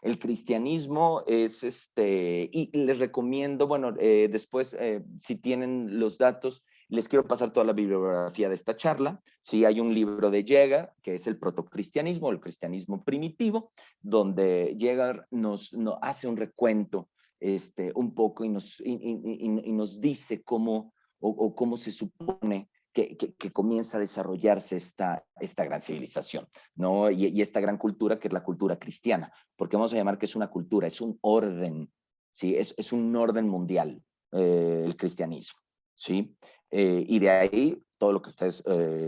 El cristianismo es y les recomiendo, bueno, después, si tienen los datos, les quiero pasar toda la bibliografía de esta charla. Sí, hay un libro de Jäger, que es el protocristianismo, el cristianismo primitivo, donde Jäger nos hace un recuento un poco y nos dice cómo, o cómo se supone que comienza a desarrollarse esta gran civilización, ¿no? Y esta gran cultura que es la cultura cristiana, porque vamos a llamar que es una cultura, es un orden, ¿sí? Es un orden mundial, el cristianismo, ¿sí? Y de ahí todo lo que ustedes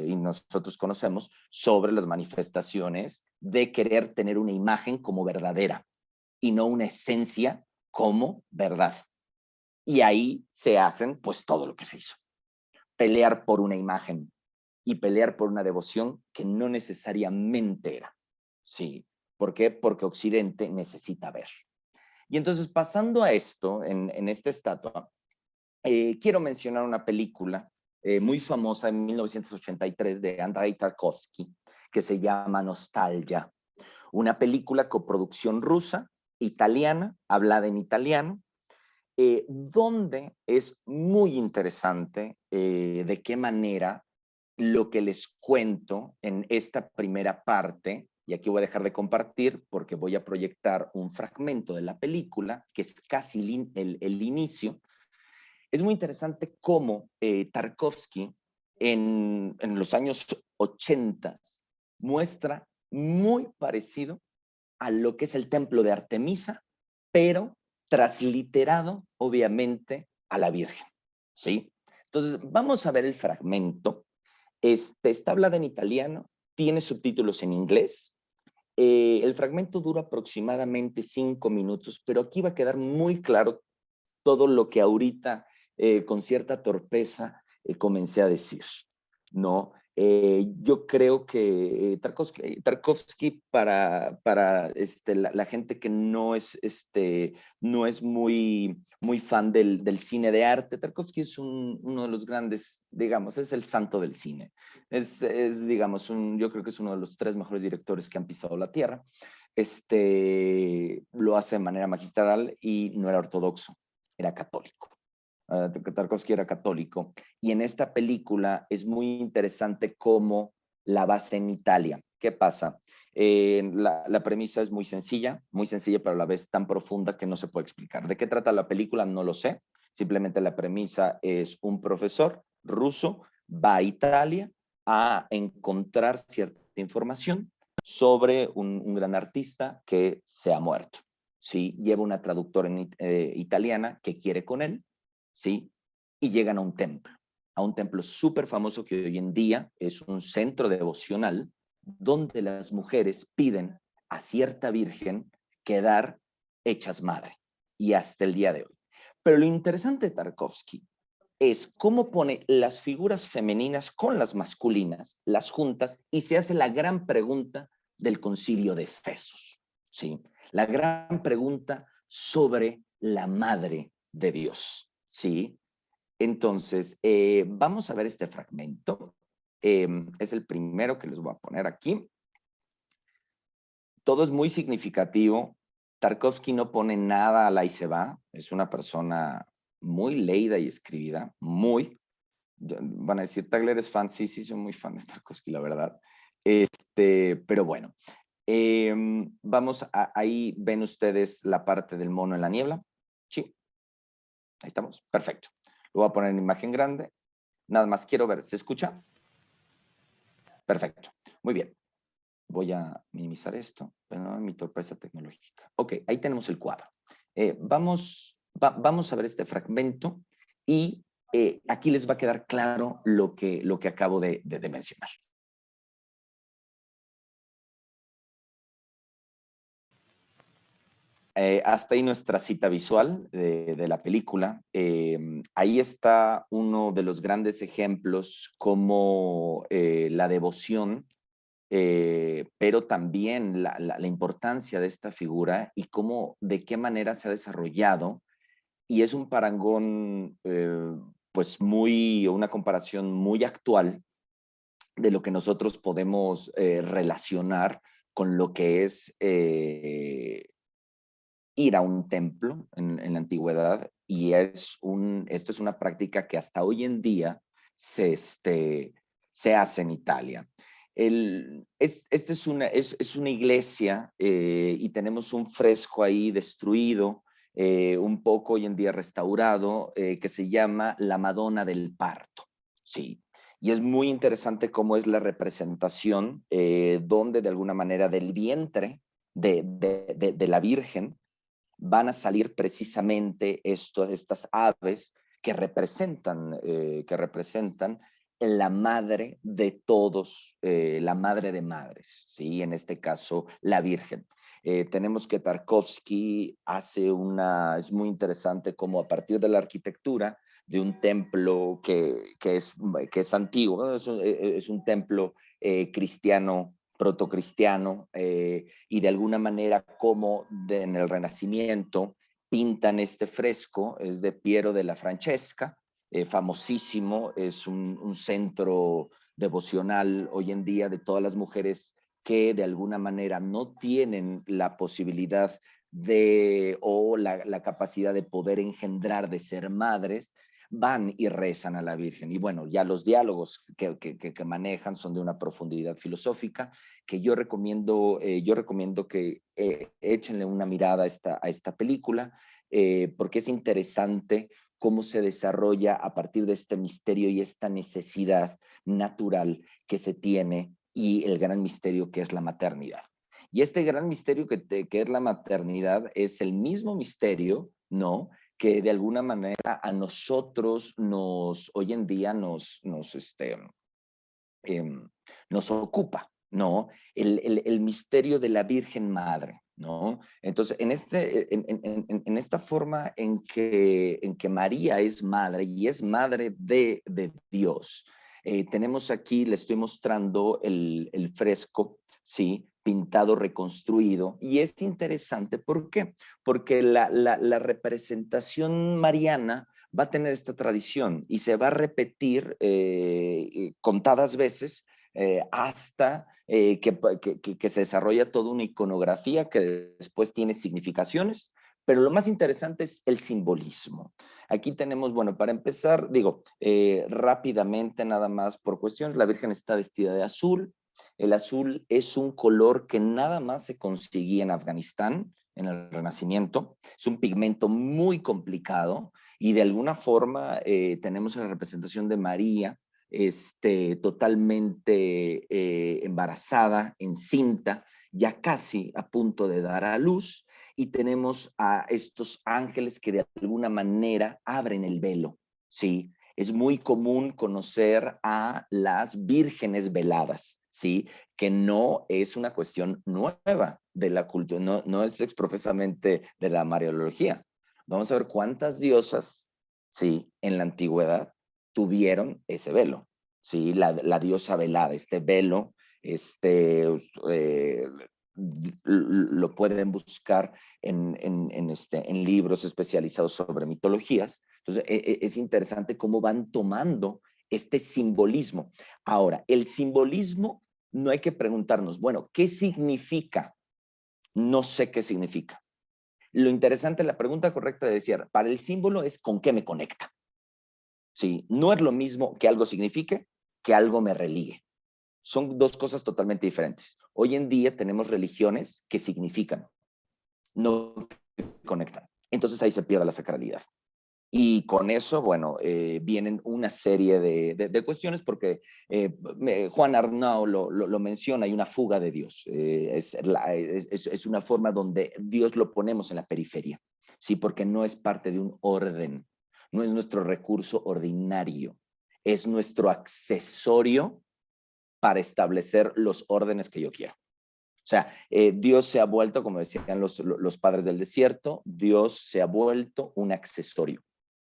y nosotros conocemos sobre las manifestaciones de querer tener una imagen como verdadera y no una esencia como verdad. Y ahí se hacen pues todo lo que se hizo. Pelear por una imagen y pelear por una devoción que no necesariamente era. ¿Sí? ¿Por qué? Porque Occidente necesita ver. Y entonces, pasando a esto, en esta estatua, quiero mencionar una película muy famosa en 1983 de Andrei Tarkovsky, que se llama Nostalgia. Una película coproducción rusa, italiana, hablada en italiano, donde es muy interesante de qué manera lo que les cuento en esta primera parte, y aquí voy a dejar de compartir porque voy a proyectar un fragmento de la película, que es casi el inicio. Es muy interesante cómo Tarkovsky en los años 80 muestra muy parecido a lo que es el templo de Artemisa, pero transliterado, obviamente, a la Virgen, ¿sí? Entonces, vamos a ver el fragmento. Está hablada en italiano, tiene subtítulos en inglés. El fragmento dura aproximadamente 5 minutos, pero aquí va a quedar muy claro todo lo que ahorita con cierta torpeza comencé a decir, ¿no? Yo creo que Tarkovsky para la gente que no es muy fan del cine de arte, Tarkovsky es uno de los grandes, digamos, es el santo del cine. Digamos, yo creo que es uno de los 3 mejores directores que han pisado la tierra. Lo hace de manera magistral y no era ortodoxo, era católico. Tarkovsky era católico. Y en esta película es muy interesante cómo la basa en Italia. ¿Qué pasa? La premisa es muy sencilla, pero a la vez tan profunda que no se puede explicar. ¿De qué trata la película? No lo sé. Simplemente la premisa es un profesor ruso va a Italia a encontrar cierta información sobre un gran artista que se ha muerto. ¿Sí? Lleva una traductora italiana que quiere con él, ¿sí? Y llegan a un templo súper famoso que hoy en día es un centro devocional donde las mujeres piden a cierta virgen quedar hechas madre, y hasta el día de hoy. Pero lo interesante de Tarkovsky es cómo pone las figuras femeninas con las masculinas, las juntas, y se hace la gran pregunta del concilio de Efesos, ¿sí? La gran pregunta sobre la madre de Dios, ¿sí? Entonces, vamos a ver este fragmento. Es el primero que les voy a poner aquí. Todo es muy significativo. Tarkovsky no pone nada a la y se va. Es una persona muy leída y escribida, muy. Van a decir, Tagler es fan. Sí, sí, soy muy fan de Tarkovsky, la verdad. Pero bueno, ahí ven ustedes la parte del mono en la niebla. Sí, ahí estamos. Perfecto. Lo voy a poner en imagen grande. Nada más quiero ver, ¿se escucha? Perfecto. Muy bien. Voy a minimizar esto, pero no mi torpeza tecnológica. Ok, ahí tenemos el cuadro. Vamos a ver este fragmento y aquí les va a quedar claro lo que acabo de mencionar. Hasta ahí nuestra cita visual de la película. Ahí está uno de los grandes ejemplos como la devoción, pero también la importancia de esta figura y cómo, de qué manera se ha desarrollado. Y es un parangón, pues una comparación muy actual de lo que nosotros podemos relacionar con lo que es ir a un templo en la antigüedad, y esto es una práctica que hasta hoy en día se hace en Italia. Esta es una iglesia y tenemos un fresco ahí destruido, un poco hoy en día restaurado, que se llama La Madonna del Parto. Sí. Y es muy interesante cómo es la representación, donde de alguna manera del vientre de la Virgen van a salir precisamente estas aves que representan la madre de todos, la madre de madres, ¿sí? En este caso, la Virgen. Tenemos que Tarkovsky es muy interesante cómo a partir de la arquitectura de un templo que es antiguo, ¿no? Es un templo cristiano, protocristiano, y de alguna manera como en el Renacimiento pintan este fresco, es de Piero della Francesca, famosísimo, es un centro devocional hoy en día de todas las mujeres que de alguna manera no tienen la posibilidad o la capacidad de poder engendrar, de ser madres, van y rezan a la Virgen. Y bueno, ya los diálogos que manejan son de una profundidad filosófica que yo recomiendo que échenle una mirada a esta película, porque es interesante cómo se desarrolla a partir de este misterio y esta necesidad natural que se tiene, y el gran misterio que es la maternidad. Y este gran misterio que es la maternidad es el mismo misterio, ¿no?, que de alguna manera a nosotros hoy en día nos ocupa, ¿no? El misterio de la Virgen Madre, ¿no? Entonces, en esta forma en que María es madre y es madre de Dios, tenemos aquí, le estoy mostrando el fresco, ¿sí?, pintado, reconstruido, y es interesante. ¿Por qué? Porque la representación mariana va a tener esta tradición y se va a repetir contadas veces, hasta que se desarrolla toda una iconografía que después tiene significaciones, pero lo más interesante es el simbolismo. Aquí tenemos, bueno, para empezar, digo, rápidamente nada más por cuestiones, la Virgen está vestida de azul. El azul es un color que nada más se conseguía en Afganistán, en el Renacimiento. Es un pigmento muy complicado y de alguna forma tenemos la representación de María totalmente embarazada, encinta, ya casi a punto de dar a luz, y tenemos a estos ángeles que de alguna manera abren el velo, ¿sí? Es muy común conocer a las vírgenes veladas, ¿sí? Que no es una cuestión nueva de la cultura, no es exprofesamente de la mariología. Vamos a ver cuántas diosas, ¿sí? En la antigüedad tuvieron ese velo, ¿sí? La diosa velada, este velo, eh, lo pueden buscar en libros especializados sobre mitologías. Entonces, es interesante cómo van tomando este simbolismo. Ahora, el simbolismo no hay que preguntarnos, bueno, ¿qué significa? No sé qué significa. Lo interesante, la pregunta correcta de decir, para el símbolo es con qué me conecta. Sí, no es lo mismo que algo signifique que algo me religue. Son dos cosas totalmente diferentes. Hoy en día tenemos religiones que significan, no conectan. Entonces ahí se pierde la sacralidad. Y con eso, bueno, vienen una serie de cuestiones porque Juan Arnau lo menciona, hay una fuga de Dios. Es una forma donde Dios lo ponemos en la periferia, ¿sí? Porque no es parte de un orden, no es nuestro recurso ordinario, es nuestro accesorio para establecer los órdenes que yo quiero. O sea, Dios se ha vuelto, como decían los padres del desierto, Dios se ha vuelto un accesorio,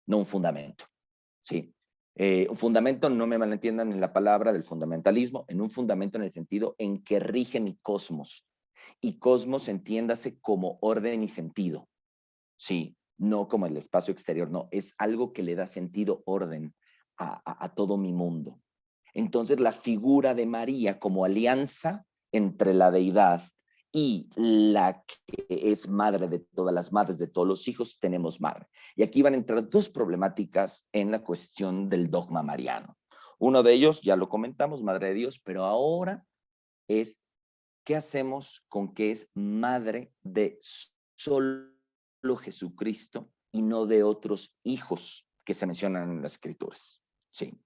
no un fundamento, ¿sí? Un fundamento, no me malentiendan en la palabra del fundamentalismo, en un fundamento en el sentido en que rige mi cosmos. Y cosmos entiéndase como orden y sentido, ¿sí? No como el espacio exterior, no, es algo que le da sentido, orden a todo mi mundo. Entonces, la figura de María como alianza entre la deidad y la que es madre de todas las madres, de todos los hijos, tenemos madre. Y aquí van a entrar dos problemáticas en la cuestión del dogma mariano. Uno de ellos, ya lo comentamos, Madre de Dios, pero ahora es, ¿qué hacemos con que es madre de solo Jesucristo y no de otros hijos que se mencionan en las escrituras? Sí.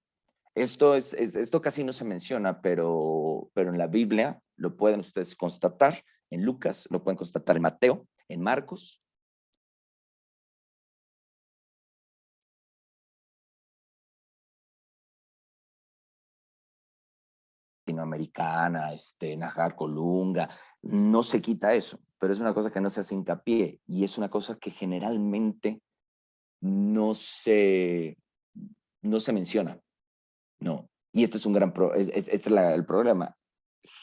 Esto casi no se menciona, pero en la Biblia lo pueden ustedes constatar, en Lucas, lo pueden constatar en Mateo, en Marcos. Latinoamericana, Najar, Colunga, no se quita eso, pero es una cosa que no se hace hincapié y es una cosa que generalmente no se, no se menciona, no. Y este es un gran, este es el problema.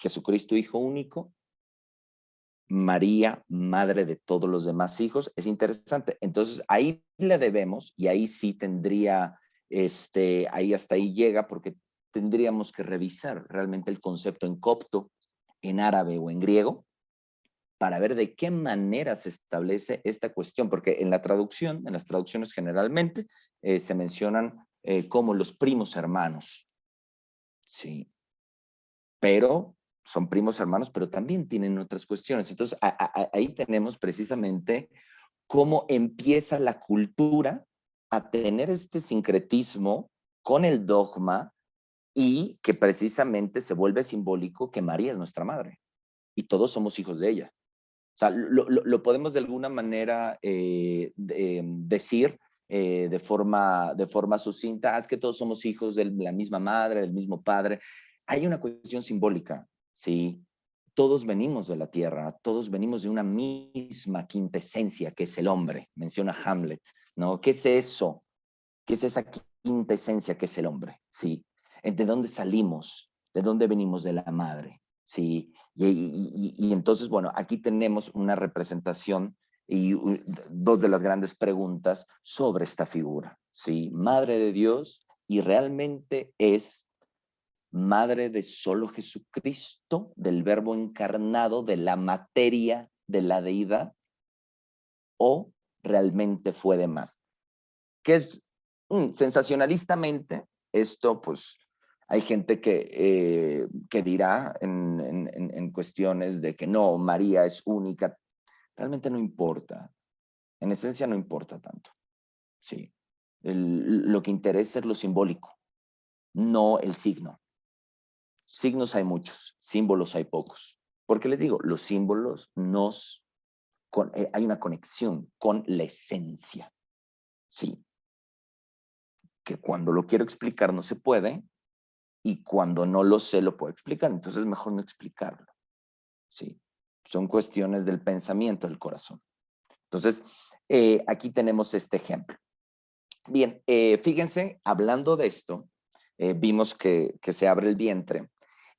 Jesucristo, hijo único, María, madre de todos los demás hijos, es interesante. Entonces, ahí le debemos, y ahí sí tendría, ahí hasta ahí llega, porque tendríamos que revisar realmente el concepto en copto, en árabe o en griego, para ver de qué manera se establece esta cuestión, porque en la traducción, en las traducciones generalmente, se mencionan como los primos hermanos, sí, pero son primos hermanos, pero también tienen otras cuestiones. Entonces, ahí tenemos precisamente cómo empieza la cultura a tener este sincretismo con el dogma y que precisamente se vuelve simbólico que María es nuestra madre y todos somos hijos de ella. O sea, lo podemos de alguna manera decir de forma sucinta, es que todos somos hijos de la misma madre, del mismo padre. Hay una cuestión simbólica, ¿sí? Todos venimos de la tierra, todos venimos de una misma quintesencia que es el hombre, menciona Hamlet, ¿no? ¿Qué es eso? ¿Qué es esa quintesencia que es el hombre? ¿Sí? ¿De dónde salimos? ¿De dónde venimos de la madre? ¿Sí? Y entonces, bueno, aquí tenemos una representación y dos de las grandes preguntas sobre esta figura, ¿sí? Madre de Dios, y realmente es madre de solo Jesucristo, del verbo encarnado, de la materia de la deidad, o realmente fue de más. Que es sensacionalistamente, esto pues hay gente que dirá en cuestiones de que no, María es única, realmente no importa, en esencia no importa tanto, sí. Lo que interesa es lo simbólico, no el signo. Signos hay muchos, símbolos hay pocos. Porque les digo, los símbolos hay una conexión con la esencia, ¿sí? Que cuando lo quiero explicar no se puede, y cuando no lo sé lo puedo explicar, entonces es mejor no explicarlo, ¿sí? Son cuestiones del pensamiento del corazón. Entonces, aquí tenemos este ejemplo. Bien, fíjense, hablando de esto, vimos que se abre el vientre.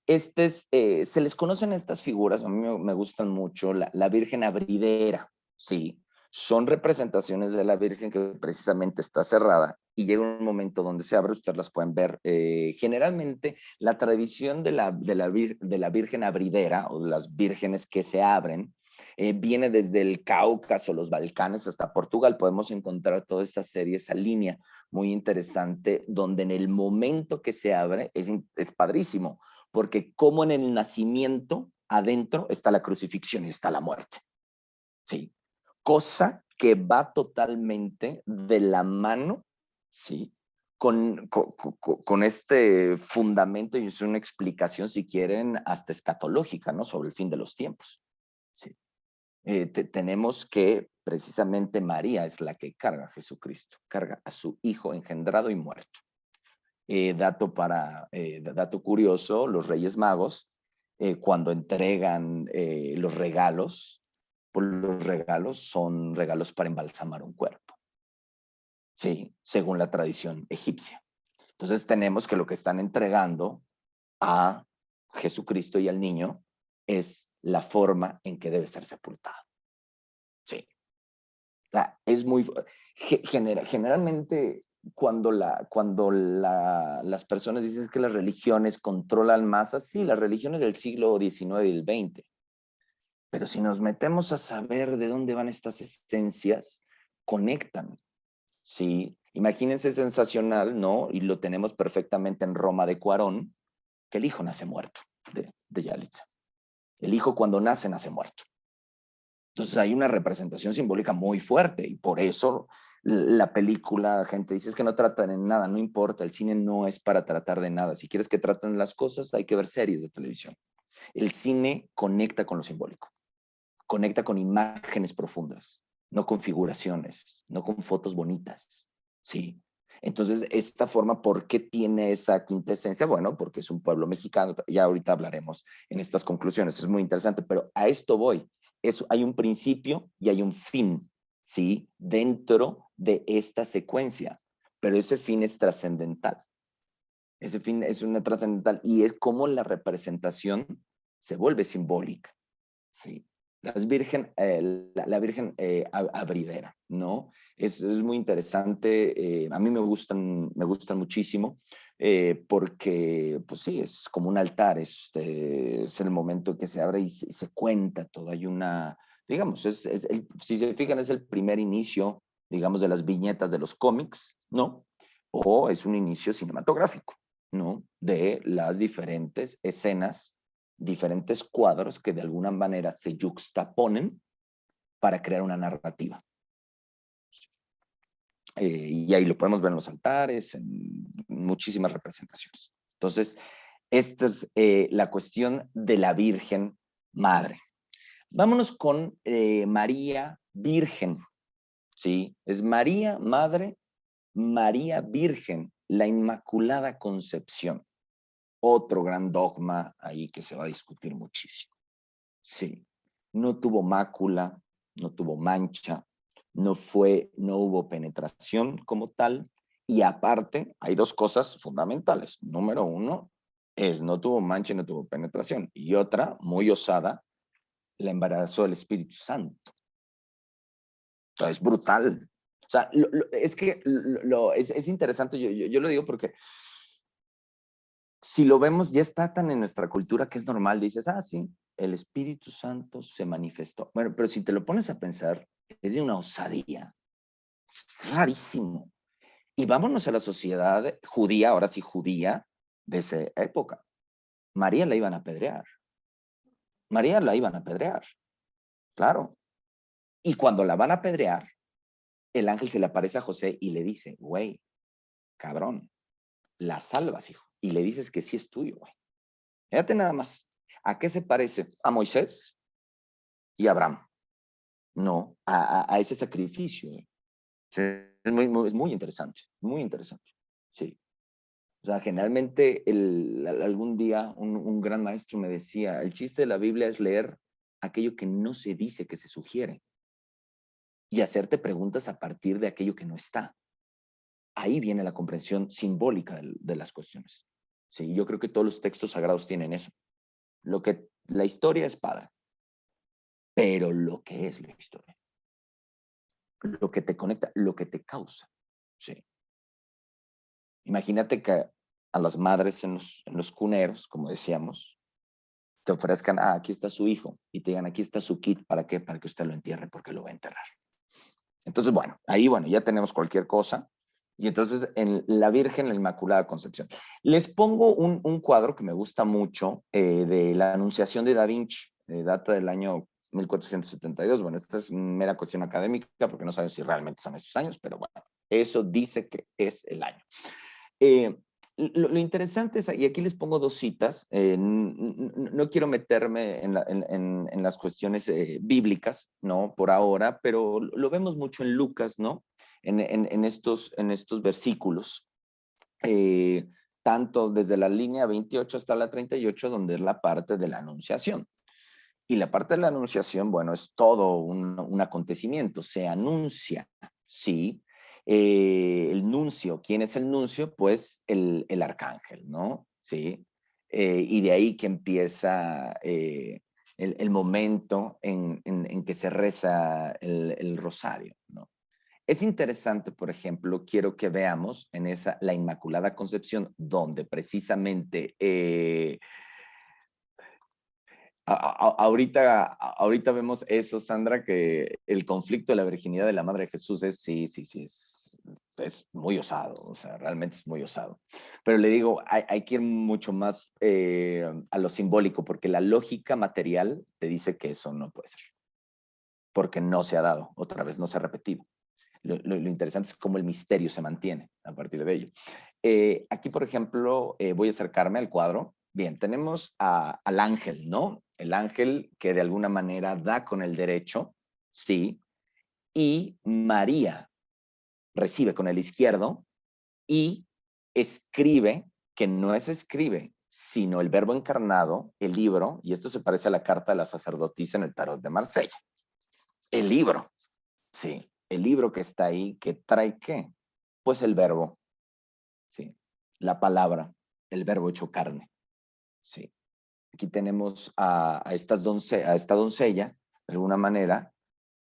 Se les conocen estas figuras, a mí me gustan mucho, la Virgen abridera, ¿sí? Son representaciones de la Virgen que precisamente está cerrada y llega un momento donde se abre, ustedes las pueden ver. Generalmente la tradición de la Virgen abridera o de las vírgenes que se abren viene desde el Cáucaso, los Balcanes hasta Portugal. Podemos encontrar toda esa serie, esa línea muy interesante donde en el momento que se abre es padrísimo, porque como en el nacimiento adentro está la crucifixión y está la muerte, ¿sí? Cosa que va totalmente de la mano, ¿sí? Con este fundamento, y es una explicación, si quieren, hasta escatológica, ¿no? Sobre el fin de los tiempos, ¿sí? Tenemos que precisamente María es la que carga a Jesucristo, carga a su hijo engendrado y muerto. Dato curioso, los Reyes Magos, cuando entregan los regalos, pues los regalos son regalos para embalsamar un cuerpo, sí, según la tradición egipcia. Entonces tenemos que lo que están entregando a Jesucristo y al niño es la forma en que debe ser sepultado. Sí. Es muy... Generalmente cuando las personas dicen que las religiones controlan masas, sí, las religiones del siglo XIX y el XX, pero si nos metemos a saber de dónde van estas esencias, conectan, ¿sí? Imagínense sensacional, ¿no? Y lo tenemos perfectamente en Roma de Cuarón, que el hijo nace muerto de Yalitza. El hijo cuando nace muerto. Entonces hay una representación simbólica muy fuerte y por eso la película, gente dice es que no tratan en nada, no importa, el cine no es para tratar de nada. Si quieres que traten las cosas, hay que ver series de televisión. El cine conecta con lo simbólico, conecta con imágenes profundas, no con figuraciones, no con fotos bonitas, ¿sí? Entonces, esta forma, ¿por qué tiene esa quintesencia? Bueno, porque es un pueblo mexicano, ya ahorita hablaremos en estas conclusiones, es muy interesante, pero a esto voy. Hay un principio y hay un fin, ¿sí? Dentro de esta secuencia, pero ese fin es trascendental. Ese fin es una trascendental y es como la representación se vuelve simbólica, ¿sí? La Virgen abridera, ¿no? Es muy interesante, a mí me gustan muchísimo, porque, pues sí, es como un altar, es el momento que se abre y se cuenta todo, hay una, digamos, si se fijan, es el primer inicio, digamos, de las viñetas de los cómics, ¿no? O es un inicio cinematográfico, ¿no? De las diferentes escenas, diferentes cuadros que de alguna manera se yuxtaponen para crear una narrativa. Y ahí lo podemos ver en los altares, en muchísimas representaciones. Entonces, esta es la cuestión de la Virgen Madre. Vámonos con María Virgen, ¿sí? Es María Madre, María Virgen, la Inmaculada Concepción. Otro gran dogma ahí que se va a discutir muchísimo. Sí, no tuvo mácula, no tuvo mancha, no hubo penetración como tal, y aparte hay dos cosas fundamentales. Número uno es no tuvo mancha y no tuvo penetración, y otra, muy osada, la embarazó el Espíritu Santo. Entonces, es brutal. O sea, es que es interesante, yo lo digo porque si lo vemos, ya está tan en nuestra cultura que es normal, dices, ah, sí, el Espíritu Santo se manifestó. Bueno, pero si te lo pones a pensar, es de una osadía. Es rarísimo. Y vámonos a la sociedad judía, ahora sí judía, de esa época. María la iban a apedrear. María la iban a apedrear, claro. Y cuando la van a apedrear, el ángel se le aparece a José y le dice, güey, cabrón, la salvas, hijo, y le dices que sí es tuyo, güey. Fíjate nada más. ¿A qué se parece? ¿A Moisés y a Abraham? No, a ese sacrificio. Sí, es muy interesante, muy interesante. Sí. O sea, generalmente algún día un gran maestro me decía, el chiste de la Biblia es leer aquello que no se dice que se sugiere y hacerte preguntas a partir de aquello que no está. Ahí viene la comprensión simbólica de las cuestiones. Sí, yo creo que todos los textos sagrados tienen eso. La historia es padre, pero lo que es la historia, lo que te conecta, lo que te causa. Sí. Imagínate que a las madres en los cuneros, como decíamos, te ofrezcan, aquí está su hijo, y te digan, aquí está su kit, ¿para qué? Para que usted lo entierre, porque lo va a enterrar. Entonces, bueno, ahí, bueno, ya tenemos cualquier cosa. Y entonces, en la Virgen, la Inmaculada Concepción. Les pongo un cuadro que me gusta mucho de la Anunciación de Da Vinci, data del año 1472. Bueno, esta es mera cuestión académica, porque no sabemos si realmente son esos años, pero bueno, eso dice que es el año. Lo interesante es, y aquí les pongo dos citas, no quiero meterme en las cuestiones bíblicas, ¿no? Por ahora, pero lo vemos mucho en Lucas, ¿no? En estos versículos, tanto desde la línea 28 hasta la 38, donde es la parte de la anunciación. Y la parte de la anunciación, bueno, es todo un acontecimiento, se anuncia, ¿sí? El nuncio, ¿quién es el nuncio? Pues el arcángel, ¿no? ¿Sí? Y de ahí que empieza el momento en que se reza el rosario, ¿no? Es interesante, por ejemplo, quiero que veamos en la Inmaculada Concepción, donde precisamente ahorita vemos eso, Sandra, que el conflicto de la virginidad de la Madre de Jesús sí, es muy osado, o sea, realmente es muy osado. Pero le digo, hay que ir mucho más a lo simbólico, porque la lógica material te dice que eso no puede ser, porque no se ha dado, otra vez no se ha repetido. Lo interesante es cómo el misterio se mantiene a partir de ello. Aquí, por ejemplo, voy a acercarme al cuadro. Bien, tenemos al ángel, ¿no? El ángel que de alguna manera da con el derecho, sí, y María recibe con el izquierdo y escribe, que no es escribe, sino el verbo encarnado, el libro, y esto se parece a la carta de la sacerdotisa en el tarot de Marsella. El libro, sí, el libro que está ahí, que trae ¿qué? Pues el verbo, sí, la palabra, el verbo hecho carne, sí. Aquí tenemos a esta doncella, de alguna manera,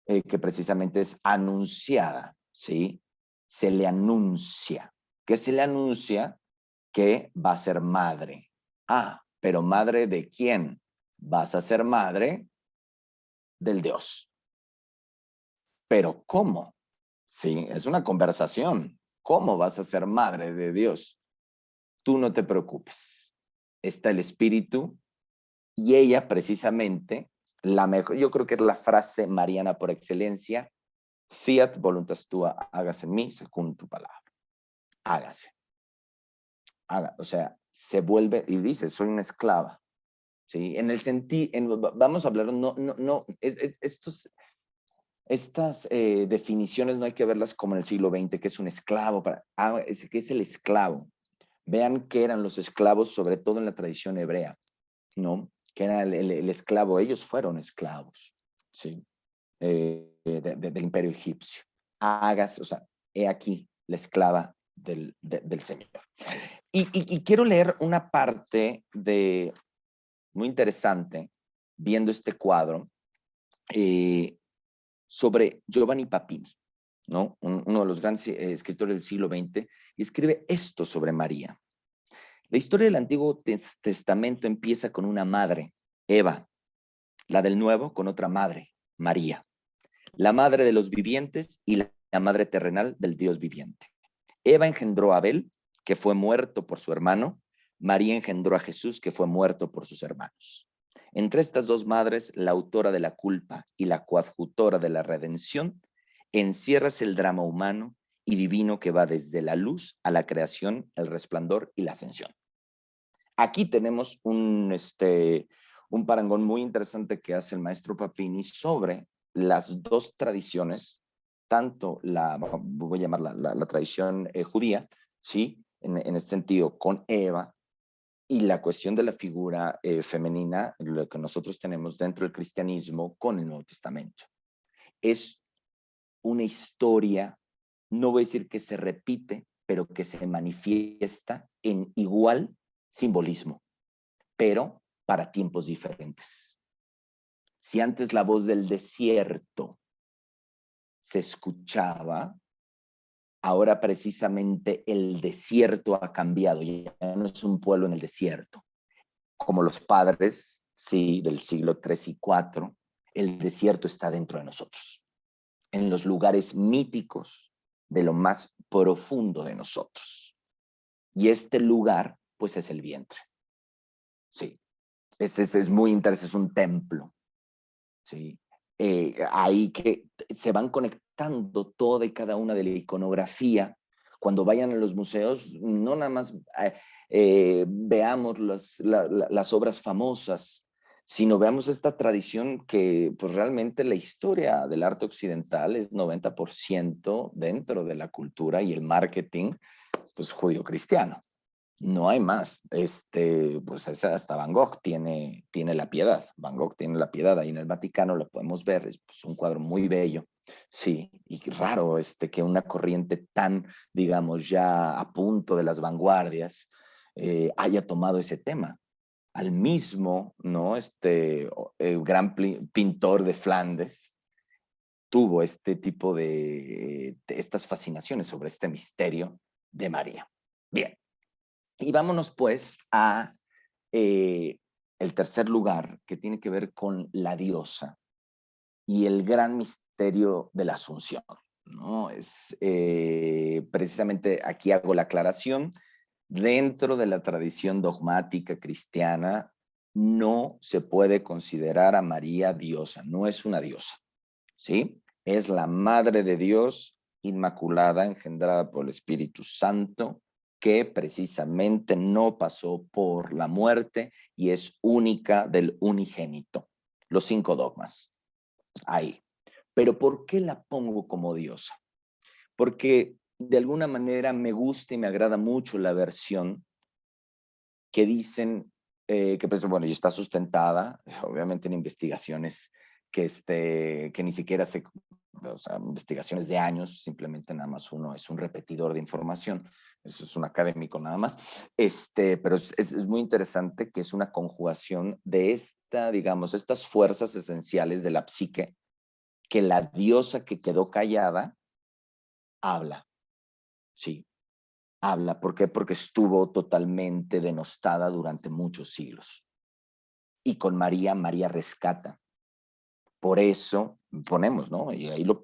que precisamente es anunciada, ¿sí? Se le anuncia. ¿Qué se le anuncia? Que va a ser madre. Pero ¿madre de quién? Vas a ser madre del Dios. ¿Pero cómo? Sí, es una conversación. ¿Cómo vas a ser madre de Dios? Tú no te preocupes. Está el Espíritu y ella precisamente, la mejor, yo creo que es la frase mariana por excelencia, fiat voluntas tua, hágase en mí según tu palabra. Hágase. O sea, se vuelve y dice, soy una esclava. ¿Sí? En el sentido, vamos a hablar, estas definiciones no hay que verlas como en el siglo XX, que es un esclavo, que es el esclavo. Vean qué eran los esclavos, sobre todo en la tradición hebrea, ¿no? Que era el esclavo, ellos fueron esclavos, ¿sí? Del imperio egipcio. O sea, he aquí la esclava del Señor. Y quiero leer una parte muy interesante, viendo este cuadro, sobre Giovanni Papini, ¿no? Uno de los grandes escritores del siglo XX, y escribe esto sobre María. La historia del Antiguo Testamento empieza con una madre, Eva, la del Nuevo con otra madre, María, la madre de los vivientes y la madre terrenal del Dios viviente. Eva engendró a Abel, que fue muerto por su hermano. María engendró a Jesús, que fue muerto por sus hermanos. Entre estas dos madres, la autora de la culpa y la coadjutora de la redención, encierras el drama humano y divino que va desde la luz a la creación, el resplandor y la ascensión. Aquí tenemos un parangón muy interesante que hace el maestro Papini sobre las dos tradiciones, tanto voy a llamar la tradición judía, ¿sí? En este sentido, con Eva, y la cuestión de la figura femenina, lo que nosotros tenemos dentro del cristianismo con el Nuevo Testamento. Es una historia, no voy a decir que se repite, pero que se manifiesta en igual simbolismo, pero para tiempos diferentes. Si antes la voz del desierto se escuchaba, ahora precisamente el desierto ha cambiado, ya no es un pueblo en el desierto. Como los padres, sí, del siglo III y IV, el desierto está dentro de nosotros, en los lugares míticos de lo más profundo de nosotros. Y este lugar, pues, es el vientre. Sí, es muy interesante, es un templo. Sí, ahí que se van conectando toda y cada una de la iconografía. Cuando vayan a los museos, no nada más veamos las obras famosas, sino veamos esta tradición que pues realmente la historia del arte occidental es 90% dentro de la cultura y el marketing pues judío-cristiano. No hay más. Pues hasta Van Gogh tiene la piedad. Van Gogh tiene la piedad ahí en el Vaticano, lo podemos ver, es pues, un cuadro muy bello. Sí, y raro que una corriente tan, digamos, ya a punto de las vanguardias haya tomado ese tema. Al mismo, ¿no? Gran pintor de Flandes tuvo este tipo de estas fascinaciones sobre este misterio de María. Bien. Y vámonos pues a el tercer lugar, que tiene que ver con la diosa y el gran misterio de la Asunción, ¿no? Precisamente aquí hago la aclaración, dentro de la tradición dogmática cristiana no se puede considerar a María diosa, no es una diosa, ¿sí? Es la Madre de Dios, inmaculada, engendrada por el Espíritu Santo, que precisamente no pasó por la muerte y es única del unigénito. Los 5 dogmas, ahí. Pero ¿por qué la pongo como diosa? Porque de alguna manera me gusta y me agrada mucho la versión que dicen que pues, bueno, y está sustentada, obviamente en investigaciones que ni siquiera se, o sea, investigaciones de años, simplemente nada más uno es un repetidor de información, eso es un académico nada más, pero es muy interesante que es una conjugación de digamos, estas fuerzas esenciales de la psique, que la diosa que quedó callada habla, sí, habla. ¿Por qué? Porque estuvo totalmente denostada durante muchos siglos. Y con María, María rescata. Por eso ponemos, ¿no? Y ahí lo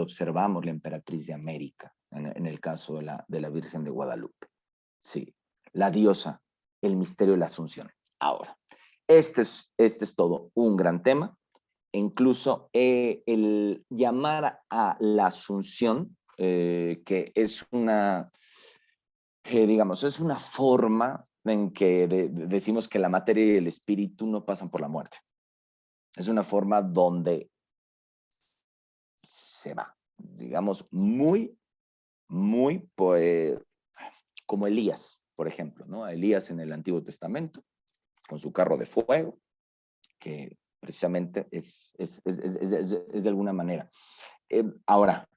observamos, la emperatriz de América, en el caso de la Virgen de Guadalupe. Sí, la diosa, el misterio de la Asunción. Ahora, este es todo un gran tema. Incluso el llamar a la Asunción, que es digamos, es una forma en que decimos que la materia y el espíritu no pasan por la muerte. Es una forma donde se va, digamos, muy, pues, como Elías, por ejemplo, ¿no? Elías en el Antiguo Testamento, con su carro de fuego, que precisamente es de alguna manera. Ahora,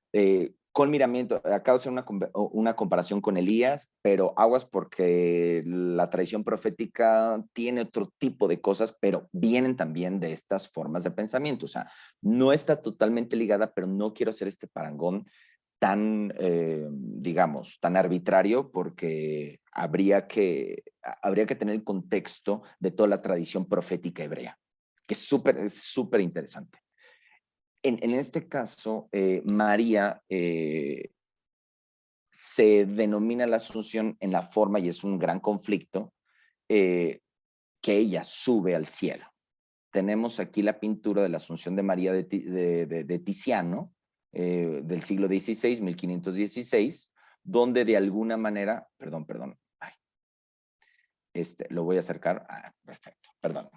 con miramiento, acabo de hacer una comparación con Elías, pero aguas porque la tradición profética tiene otro tipo de cosas, pero vienen también de estas formas de pensamiento. O sea, no está totalmente ligada, pero no quiero hacer este parangón tan, digamos, tan arbitrario, porque habría que tener el contexto de toda la tradición profética hebrea, que es súper interesante. En este caso, María se denomina la Asunción en la forma, y es un gran conflicto, que ella sube al cielo. Tenemos aquí la pintura de la Asunción de María de Tiziano, del siglo XVI, 1516, donde de alguna manera, perdón, ay, lo voy a acercar, perfecto, perdón.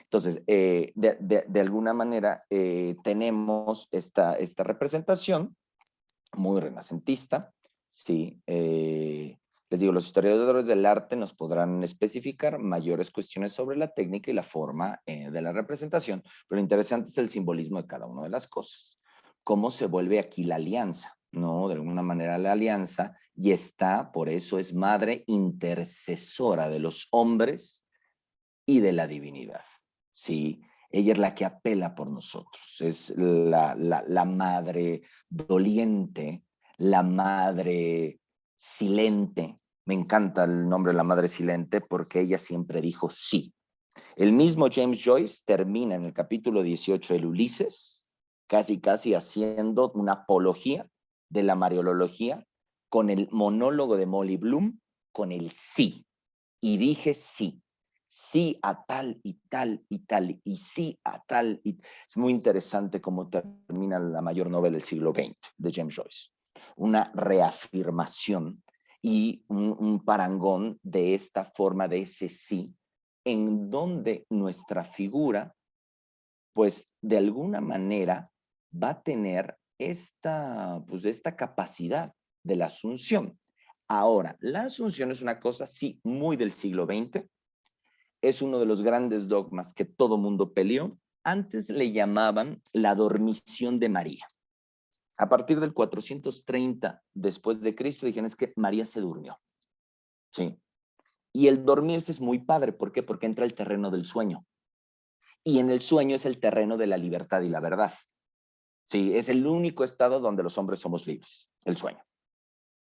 Entonces, de alguna manera tenemos esta representación muy renacentista, sí. Les digo, los historiadores del arte nos podrán especificar mayores cuestiones sobre la técnica y la forma de la representación, pero lo interesante es el simbolismo de cada una de las cosas. Cómo se vuelve aquí la alianza, ¿no? De alguna manera la alianza, y está, por eso es madre intercesora de los hombres y de la divinidad, ¿sí? Ella es la que apela por nosotros, es la madre doliente, la madre silente. Me encanta el nombre de la madre silente porque ella siempre dijo sí. El mismo James Joyce termina en el capítulo 18 del Ulises, casi haciendo una apología de la mariología con el monólogo de Molly Bloom, con el sí. Y dije sí. Sí a tal y tal y tal, y sí a tal. Es muy interesante cómo termina la mayor novela del siglo XX de James Joyce. Una reafirmación y un parangón de esta forma de ese sí, en donde nuestra figura, pues de alguna manera, va a tener esta capacidad de la asunción. Ahora, la asunción es una cosa, sí, muy del siglo XX, es uno de los grandes dogmas que todo mundo peleó. Antes le llamaban la dormición de María. A partir del 430 después de Cristo dijeron es que María se durmió. Sí. Y el dormirse es muy padre. ¿Por qué? Porque entra el terreno del sueño. Y en el sueño es el terreno de la libertad y la verdad. Sí, es el único estado donde los hombres somos libres, el sueño.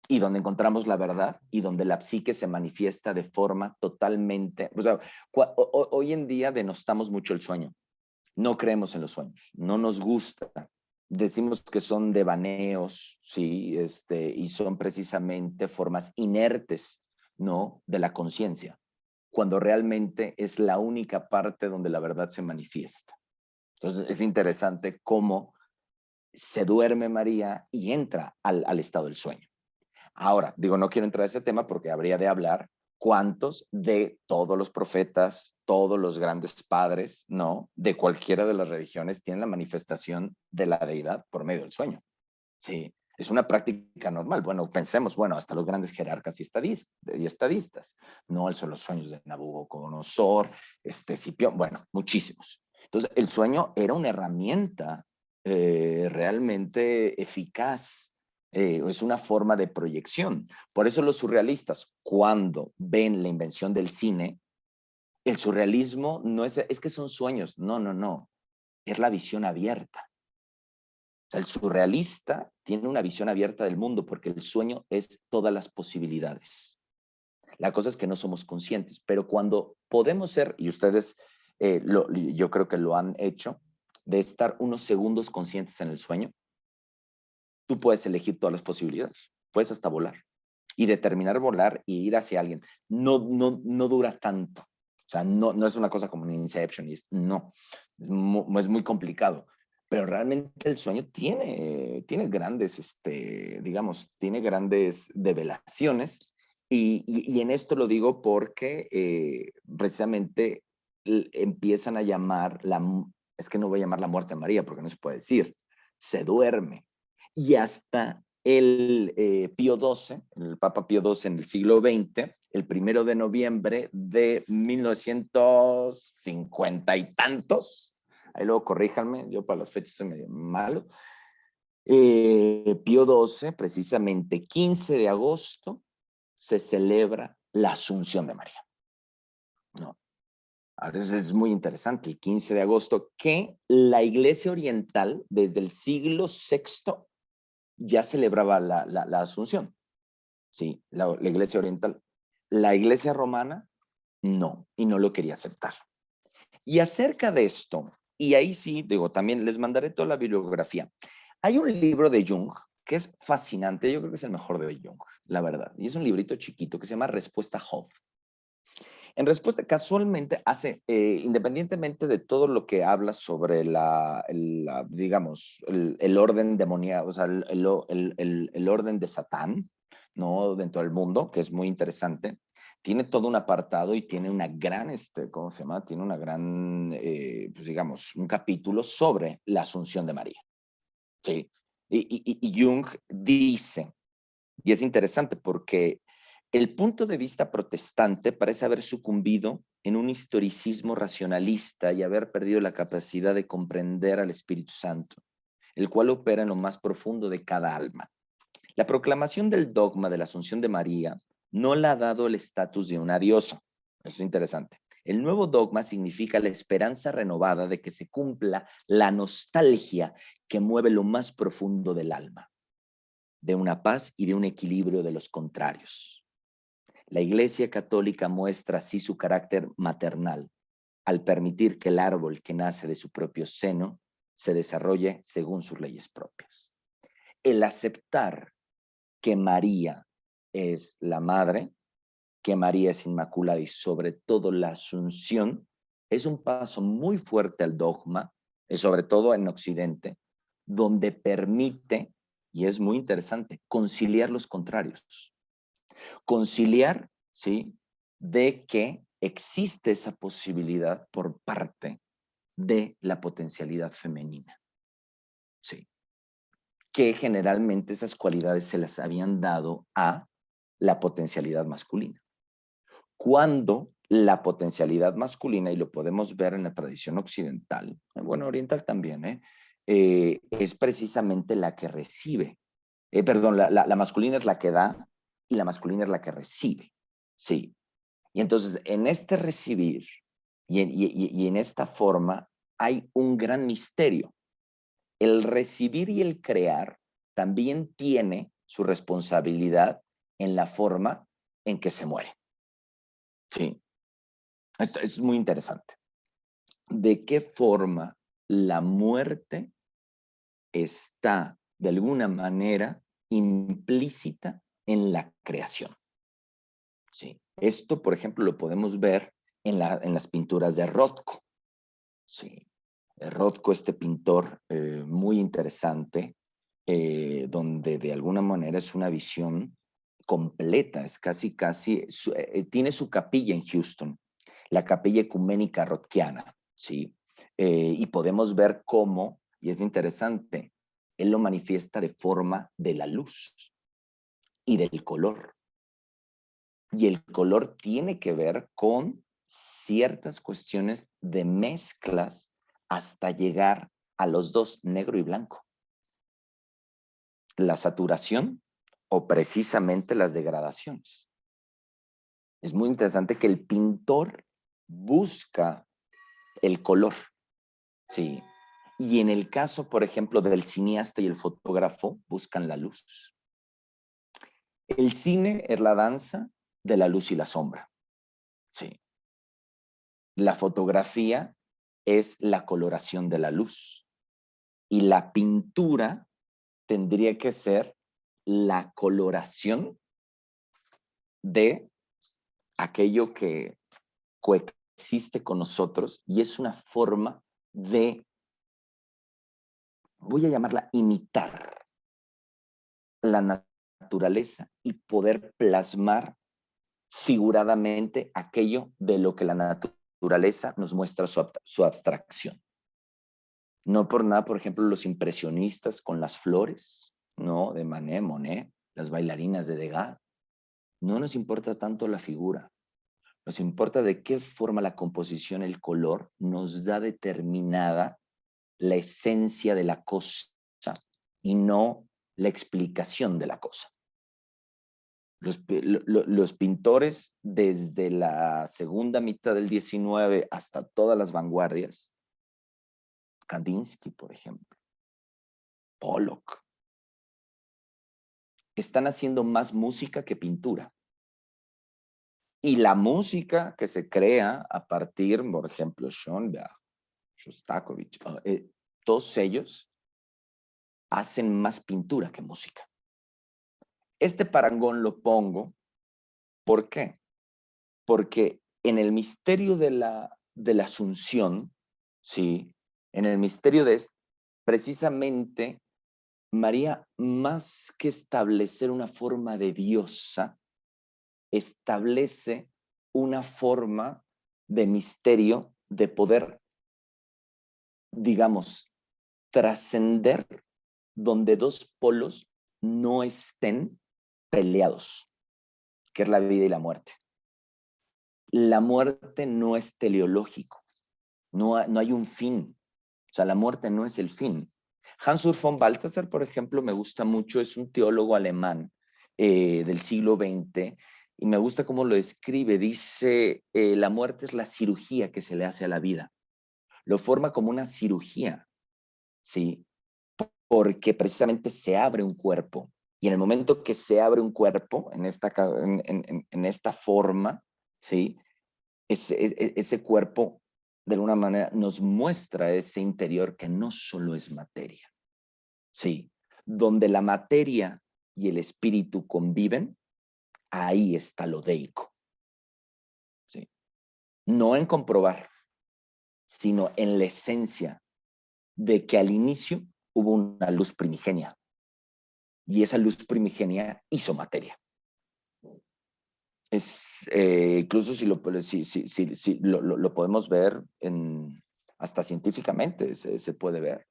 Y donde encontramos la verdad y donde la psique se manifiesta de forma totalmente... O sea, hoy en día denostamos mucho el sueño. No creemos en los sueños, no nos gusta. Decimos que son devaneos, ¿sí? Y son precisamente formas inertes, ¿no? De la conciencia, cuando realmente es la única parte donde la verdad se manifiesta. Entonces, es interesante cómo se duerme María y entra al estado del sueño. Ahora, digo, no quiero entrar a ese tema porque habría de hablar cuántos de todos los profetas, todos los grandes padres, ¿no? De cualquiera de las religiones tienen la manifestación de la deidad por medio del sueño. Sí, es una práctica normal. Bueno, pensemos, bueno, hasta los grandes jerarcas y estadistas, ¿no? Son los sueños de Nabucodonosor, Escipión, bueno, muchísimos. Entonces, el sueño era una herramienta realmente eficaz, es una forma de proyección. Por eso los surrealistas, cuando ven la invención del cine, el surrealismo no es que son sueños, no, es la visión abierta. O sea, el surrealista tiene una visión abierta del mundo porque el sueño es todas las posibilidades. La cosa es que no somos conscientes, pero cuando podemos ser, y ustedes yo creo que lo han hecho, de estar unos segundos conscientes en el sueño, tú puedes elegir todas las posibilidades, puedes hasta volar y determinar volar y ir hacia alguien. No dura tanto, o sea, no es una cosa como un Inception, no, es muy complicado, pero realmente el sueño tiene grandes, digamos, tiene grandes develaciones y en esto lo digo porque precisamente empiezan a llamar, es que no voy a llamar la muerte a María porque no se puede decir, se duerme. Y hasta el Pío XII, el Papa Pío XII en el siglo XX, el 1 de noviembre de 1950 y tantos, ahí luego corríjanme, yo para las fechas soy medio malo, Pío XII, precisamente 15 de agosto, se celebra la Asunción de María. ¿No? Ahora es muy interesante, el 15 de agosto, que la Iglesia Oriental, desde el siglo VI, ya celebraba la Asunción, sí, la Iglesia Oriental. La Iglesia Romana, no, y no lo quería aceptar. Y acerca de esto, y ahí sí, digo, también les mandaré toda la bibliografía. Hay un libro de Jung que es fascinante, yo creo que es el mejor de Jung, la verdad, y es un librito chiquito que se llama Respuesta Job. En respuesta, casualmente hace, independientemente de todo lo que habla sobre digamos, el orden demoníaco, o sea, el orden de Satán, ¿no? Dentro del mundo, que es muy interesante, tiene todo un apartado y tiene una gran, ¿cómo se llama? Tiene una gran, pues digamos, un capítulo sobre la Asunción de María. Sí. Y Jung dice, y es interesante porque el punto de vista protestante parece haber sucumbido en un historicismo racionalista y haber perdido la capacidad de comprender al Espíritu Santo, el cual opera en lo más profundo de cada alma. La proclamación del dogma de la Asunción de María no le ha dado el estatus de una diosa. Eso es interesante. El nuevo dogma significa la esperanza renovada de que se cumpla la nostalgia que mueve lo más profundo del alma, de una paz y de un equilibrio de los contrarios. La Iglesia Católica muestra así su carácter maternal al permitir que el árbol que nace de su propio seno se desarrolle según sus leyes propias. El aceptar que María es la madre, que María es inmaculada y sobre todo la asunción, es un paso muy fuerte al dogma, sobre todo en Occidente, donde permite, y es muy interesante, conciliar los contrarios. Conciliar, ¿sí? De que existe esa posibilidad por parte de la potencialidad femenina, ¿sí? Que generalmente esas cualidades se las habían dado a la potencialidad masculina. Cuando la potencialidad masculina, y lo podemos ver en la tradición occidental, bueno, oriental también, es precisamente la que recibe. Perdón, la masculina es la que da y la masculina es la que recibe. Sí. Y entonces, en este recibir y en esta forma hay un gran misterio. El recibir y el crear también tiene su responsabilidad en la forma en que se muere. Sí, esto es muy interesante. ¿De qué forma la muerte está, de alguna manera, implícita en la creación? Sí. Esto, por ejemplo, lo podemos ver en las pinturas de Rothko. Sí. Rothko, este pintor muy interesante, donde de alguna manera es una visión completa, es casi, tiene su capilla en Houston, la capilla ecuménica rothkiana, ¿sí? Y podemos ver cómo, y es interesante, él lo manifiesta de forma de la luz y del color. Y el color tiene que ver con ciertas cuestiones de mezclas hasta llegar a los dos, negro y blanco. La saturación o precisamente las degradaciones. Es muy interesante que el pintor busca el color, ¿sí? Y en el caso, por ejemplo, del cineasta y el fotógrafo, buscan la luz. El cine es la danza de la luz y la sombra, ¿sí? La fotografía es la coloración de la luz y la pintura tendría que ser la coloración de aquello que coexiste con nosotros y es una forma de, voy a llamarla imitar la naturaleza y poder plasmar figuradamente aquello de lo que la naturaleza nos muestra su abstracción. No por nada, por ejemplo, los impresionistas con las flores, ¿no? De Manet, Monet, las bailarinas de Degas. No nos importa tanto la figura, nos importa de qué forma la composición, el color, nos da determinada la esencia de la cosa y no la explicación de la cosa. Los pintores desde la segunda mitad del 19 hasta todas las vanguardias, Kandinsky, por ejemplo, Pollock, están haciendo más música que pintura. Y la música que se crea a partir, por ejemplo, Schoenberg, Shostakovich, todos ellos hacen más pintura que música. Este parangón lo pongo, ¿por qué? Porque en el misterio de la Asunción, ¿sí? En el misterio precisamente, María, más que establecer una forma de diosa, establece una forma de misterio de poder, digamos, trascender donde dos polos no estén peleados, que es la vida y la muerte. La muerte no es teleológico, no hay un fin, o sea, la muerte no es el fin. Hans-Urs von Balthasar, por ejemplo, me gusta mucho, es un teólogo alemán del siglo XX, y me gusta cómo lo escribe. Dice, la muerte es la cirugía que se le hace a la vida. Lo forma como una cirugía, ¿sí? Porque precisamente se abre un cuerpo. Y en el momento que se abre un cuerpo, en esta forma, ¿sí? Ese cuerpo, de alguna manera, nos muestra ese interior que no solo es materia. Sí, donde la materia y el espíritu conviven, ahí está lo deico. ¿Sí? No en comprobar, sino en la esencia de que al inicio hubo una luz primigenia y esa luz primigenia hizo materia. Incluso si lo podemos ver hasta científicamente, se puede ver.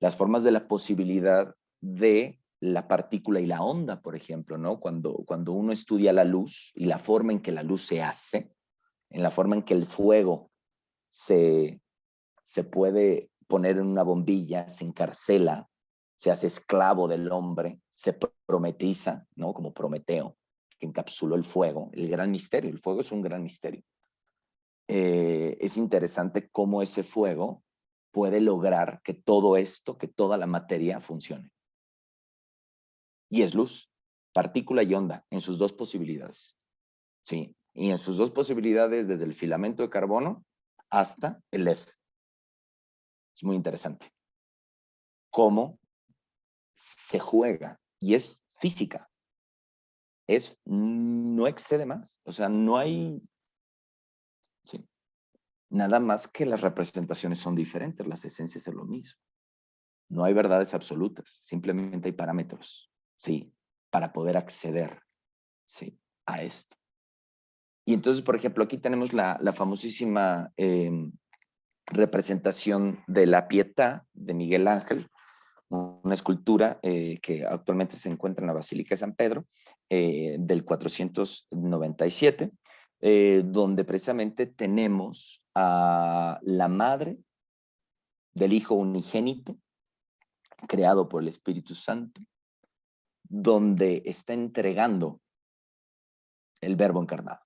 Las formas de la posibilidad de la partícula y la onda, por ejemplo, ¿no? Cuando uno estudia la luz y la forma en que la luz se hace, en la forma en que el fuego se puede poner en una bombilla, se encarcela, se hace esclavo del hombre, se prometiza, ¿no? Como Prometeo, que encapsuló el fuego, el gran misterio. El fuego es un gran misterio. Es interesante cómo ese fuego puede lograr que todo esto, que toda la materia funcione. Y es luz, partícula y onda, en sus dos posibilidades. Sí, y en sus dos posibilidades, desde el filamento de carbono hasta el LED. Es muy interesante cómo se juega y es física. No excede más. O sea, no hay, sí, nada más que las representaciones son diferentes, las esencias es lo mismo. No hay verdades absolutas, simplemente hay parámetros, sí, para poder acceder, sí, a esto. Y entonces, por ejemplo, aquí tenemos la famosísima representación de la Pietà de Miguel Ángel, una escultura que actualmente se encuentra en la Basílica de San Pedro, del 497, donde precisamente tenemos a la madre del Hijo unigénito, creado por el Espíritu Santo, donde está entregando el verbo encarnado.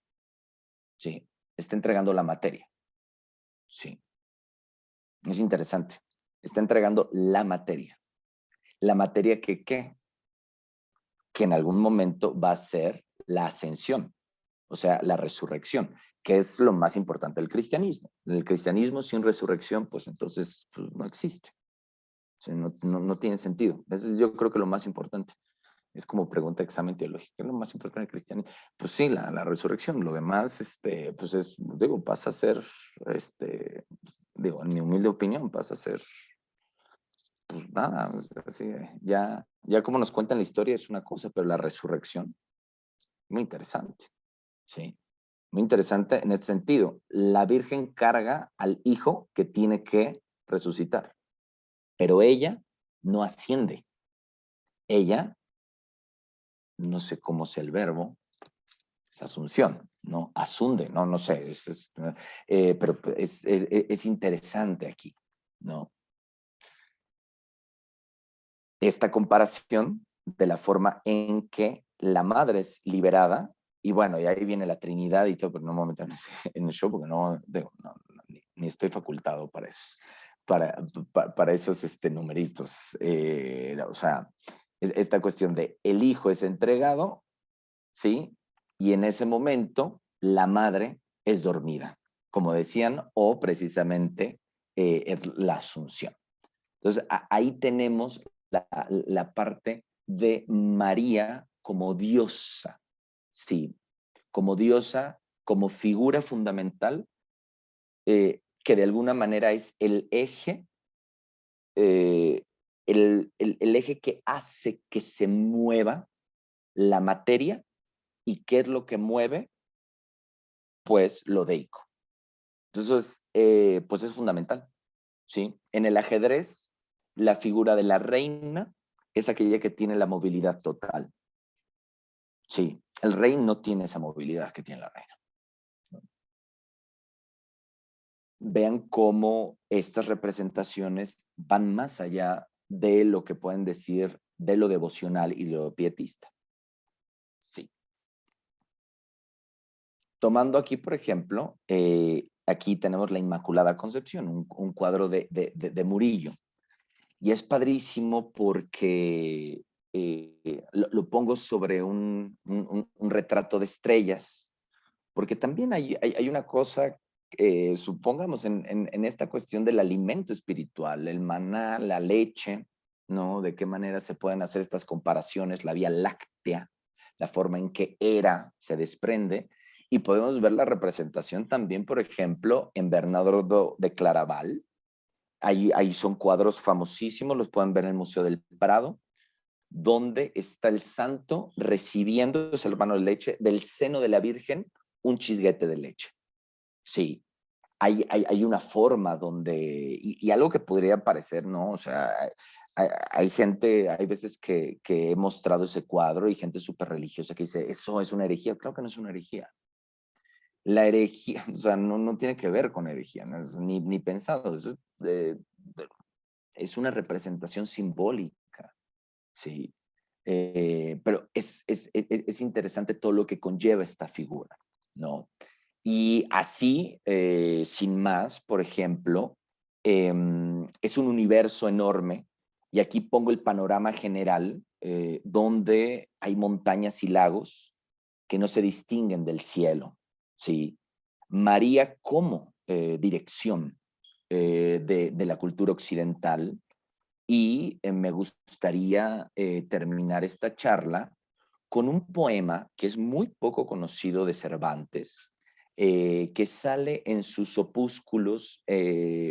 Sí, está entregando la materia. Sí, es interesante. Está entregando la materia. La materia que en algún momento va a ser la ascensión, o sea, la resurrección, que es lo más importante del cristianismo. El cristianismo sin resurrección, pues entonces pues, no existe. O sea, no tiene sentido. Eso es, yo creo que lo más importante. Es como pregunta de examen teológico. ¿Qué es lo más importante del cristianismo? Pues sí, la resurrección. Lo demás, pues es, digo, pasa a ser, digo, en mi humilde opinión, pasa a ser, pues nada, así, ya como nos cuentan la historia es una cosa, pero la resurrección, muy interesante, ¿sí? Muy interesante en ese sentido. La Virgen carga al Hijo que tiene que resucitar, pero ella no asciende. Ella, no sé cómo es el verbo, es asunción, ¿no? Asunde, no sé, pero es interesante aquí, ¿no? Esta comparación de la forma en que la madre es liberada, y bueno, y ahí viene la Trinidad y todo, pero no me meto en el show porque ni estoy facultado para eso, para esos numeritos. O sea, esta cuestión de el hijo es entregado, ¿sí? Y en ese momento la madre es dormida, como decían, o precisamente la asunción. Entonces, ahí tenemos la parte de María como diosa, ¿sí? Como diosa como figura fundamental, que de alguna manera es el eje, el eje que hace que se mueva la materia. ¿Y qué es lo que mueve? Pues lo deico. Entonces, pues es fundamental, ¿sí? En el ajedrez, la figura de la reina es aquella que tiene la movilidad total. Sí, el rey no tiene esa movilidad que tiene la reina. Vean cómo estas representaciones van más allá de lo que pueden decir de lo devocional y lo pietista. Sí. Tomando aquí, por ejemplo, aquí tenemos la Inmaculada Concepción, un cuadro de Murillo. Y es padrísimo porque lo pongo sobre un retrato de estrellas, porque también hay una cosa, supongamos, en esta cuestión del alimento espiritual, el maná, la leche, ¿no? De qué manera se pueden hacer estas comparaciones, la Vía Láctea, la forma en que Hera se desprende, y podemos ver la representación también, por ejemplo, en Bernardo de Claraval. Ahí son cuadros famosísimos, los pueden ver en el Museo del Prado, donde está el santo recibiendo ese hermano de leche del seno de la Virgen, un chisguete de leche. Sí, hay una forma donde, y algo que podría parecer, ¿no? O sea, hay gente, hay veces que he mostrado ese cuadro y gente súper religiosa que dice, eso es una herejía. Claro que no es una herejía. La herejía, o sea, no tiene que ver con herejía, no es ni pensado. Es una representación simbólica, ¿sí? Pero es interesante todo lo que conlleva esta figura, ¿no? Y así, sin más, por ejemplo, es un universo enorme, y aquí pongo el panorama general, donde hay montañas y lagos que no se distinguen del cielo, ¿sí? María como dirección de la cultura occidental, y me gustaría terminar esta charla con un poema que es muy poco conocido de Cervantes, que sale en sus opúsculos,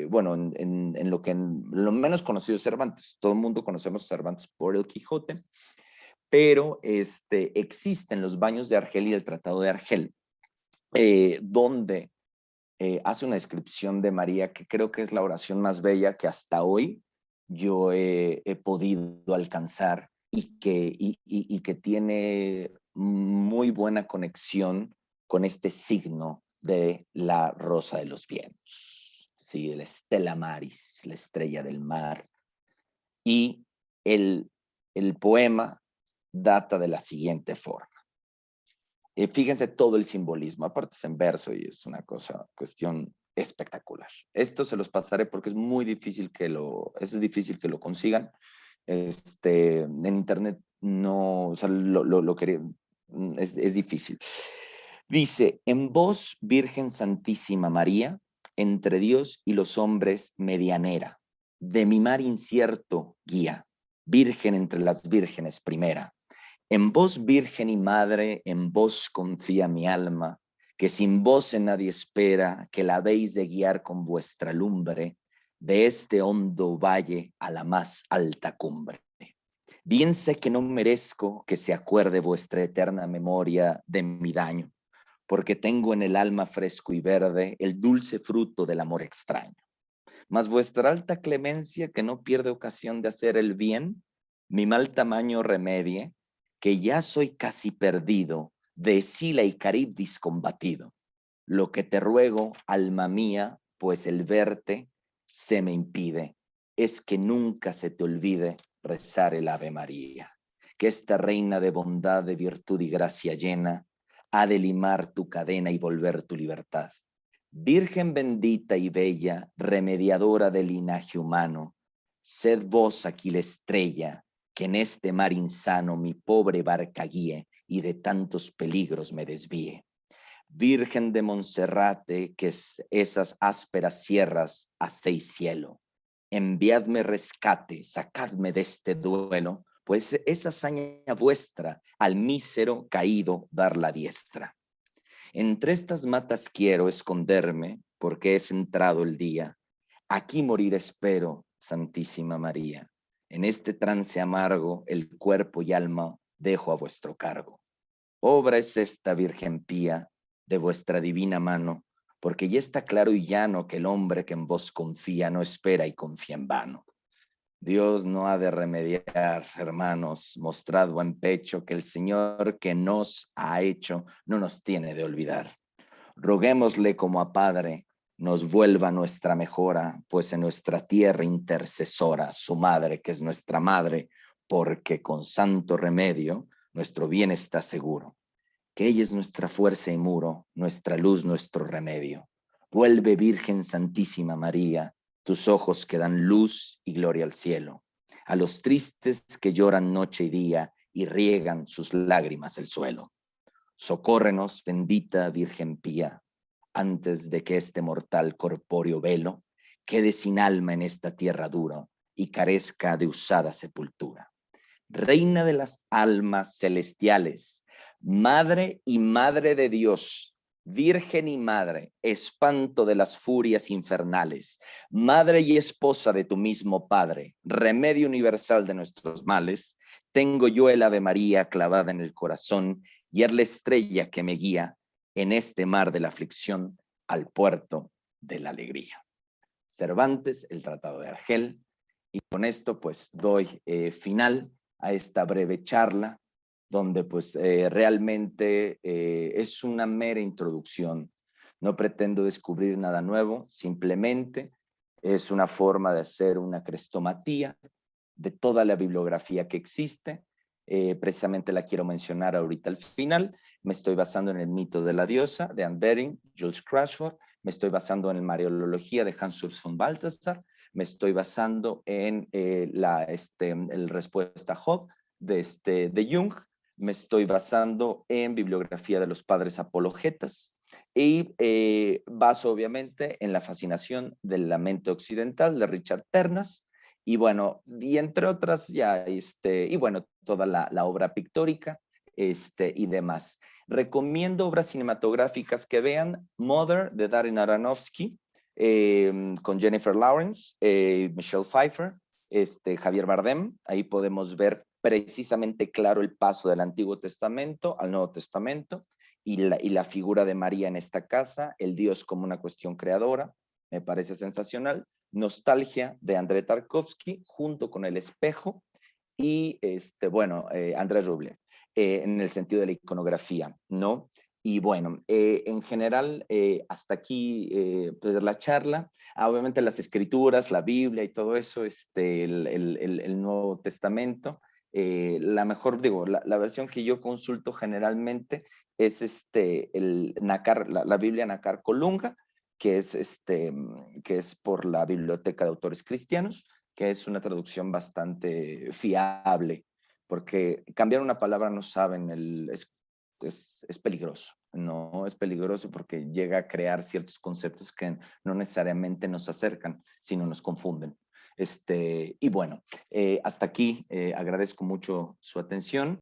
bueno, lo menos conocido de Cervantes. Todo el mundo conocemos a Cervantes por el Quijote, pero existen los Baños de Argel y el Tratado de Argel, donde hace una descripción de María que creo que es la oración más bella que hasta hoy yo he podido alcanzar, y que tiene muy buena conexión con este signo de la rosa de los vientos, ¿sí? El Stella Maris, la estrella del mar. Y el, el poema data de la siguiente forma. Fíjense todo el simbolismo, aparte es en verso y es una cuestión espectacular. Esto se los pasaré porque es muy difícil es difícil que lo consigan. En internet no, o sea, lo quería, es difícil. Dice, en vos, Virgen Santísima María, entre Dios y los hombres medianera, de mi mar incierto guía, Virgen entre las vírgenes primera. En vos, Virgen y Madre, en vos confía mi alma, que sin vos en nadie espera, que la habéis de guiar con vuestra lumbre, de este hondo valle a la más alta cumbre. Bien sé que no merezco que se acuerde vuestra eterna memoria de mi daño, porque tengo en el alma fresco y verde el dulce fruto del amor extraño. Mas vuestra alta clemencia, que no pierde ocasión de hacer el bien, mi mal tamaño remedie, que ya soy casi perdido, de Escila y Caribdis combatido. Lo que te ruego, alma mía, pues el verte se me impide, es que nunca se te olvide rezar el Ave María. Que esta reina de bondad, de virtud y gracia llena, ha de limar tu cadena y volver tu libertad. Virgen bendita y bella, remediadora del linaje humano, sed vos aquí la estrella, que en este mar insano mi pobre barca guíe y de tantos peligros me desvíe. Virgen de Monserrate, que esas ásperas sierras hacéis cielo, enviadme rescate, sacadme de este duelo, pues esa hazaña vuestra al mísero caído dar la diestra. Entre estas matas quiero esconderme, porque es entrado el día. Aquí morir espero, Santísima María. En este trance amargo, el cuerpo y alma dejo a vuestro cargo. Obra es esta, Virgen pía, de vuestra divina mano, porque ya está claro y llano que el hombre que en vos confía no espera y confía en vano. Dios no ha de remediar, hermanos, mostrad buen pecho, que el Señor que nos ha hecho no nos tiene de olvidar. Roguémosle como a Padre, nos vuelva nuestra mejora, pues en nuestra tierra intercesora, su madre, que es nuestra madre, porque con santo remedio nuestro bien está seguro. Que ella es nuestra fuerza y muro, nuestra luz, nuestro remedio. Vuelve, Virgen Santísima María, tus ojos que dan luz y gloria al cielo, a los tristes que lloran noche y día y riegan sus lágrimas el suelo. Socórrenos, bendita Virgen pía, antes de que este mortal corpóreo velo quede sin alma en esta tierra dura y carezca de usada sepultura. Reina de las almas celestiales, Madre y Madre de Dios, Virgen y Madre, espanto de las furias infernales, Madre y esposa de tu mismo Padre, remedio universal de nuestros males, tengo yo el Ave María clavada en el corazón y es la estrella que me guía en este mar de la aflicción al puerto de la alegría. Cervantes, el Tratado de Argel, y con esto pues doy final a esta breve charla donde pues realmente es una mera introducción. No pretendo descubrir nada nuevo, simplemente es una forma de hacer una crestomatía de toda la bibliografía que existe. Precisamente la quiero mencionar ahorita al final. Me estoy basando en el mito de la diosa de Anne Bering, Jules Crashford. Me estoy basando en el Mariología de Hans Urs von Balthasar. Me estoy basando en el Respuesta a Job de Jung. Me estoy basando en bibliografía de los padres apologetas y baso obviamente en la fascinación de la mente occidental de Richard Ternas y bueno, y entre otras ya, y bueno, toda la obra pictórica y demás. Recomiendo obras cinematográficas que vean Mother de Darren Aronofsky, con Jennifer Lawrence, Michelle Pfeiffer, Javier Bardem. Ahí podemos ver precisamente claro el paso del Antiguo Testamento al Nuevo Testamento y la figura de María en esta casa, el Dios como una cuestión creadora, me parece sensacional. Nostalgia de Andrei Tarkovsky junto con El Espejo y Andrés Rublev en el sentido de la iconografía, ¿no? Y bueno, en general, hasta aquí pues la charla. Obviamente las escrituras, la Biblia y todo eso, el Nuevo Testamento. La mejor, digo, la versión que yo consulto generalmente es la Biblia Nacar Colunga, que es por la Biblioteca de Autores Cristianos, que es una traducción bastante fiable, porque cambiar una palabra no saben, es peligroso, ¿no? Es peligroso porque llega a crear ciertos conceptos que no necesariamente nos acercan, sino nos confunden. Y bueno, hasta aquí agradezco mucho su atención.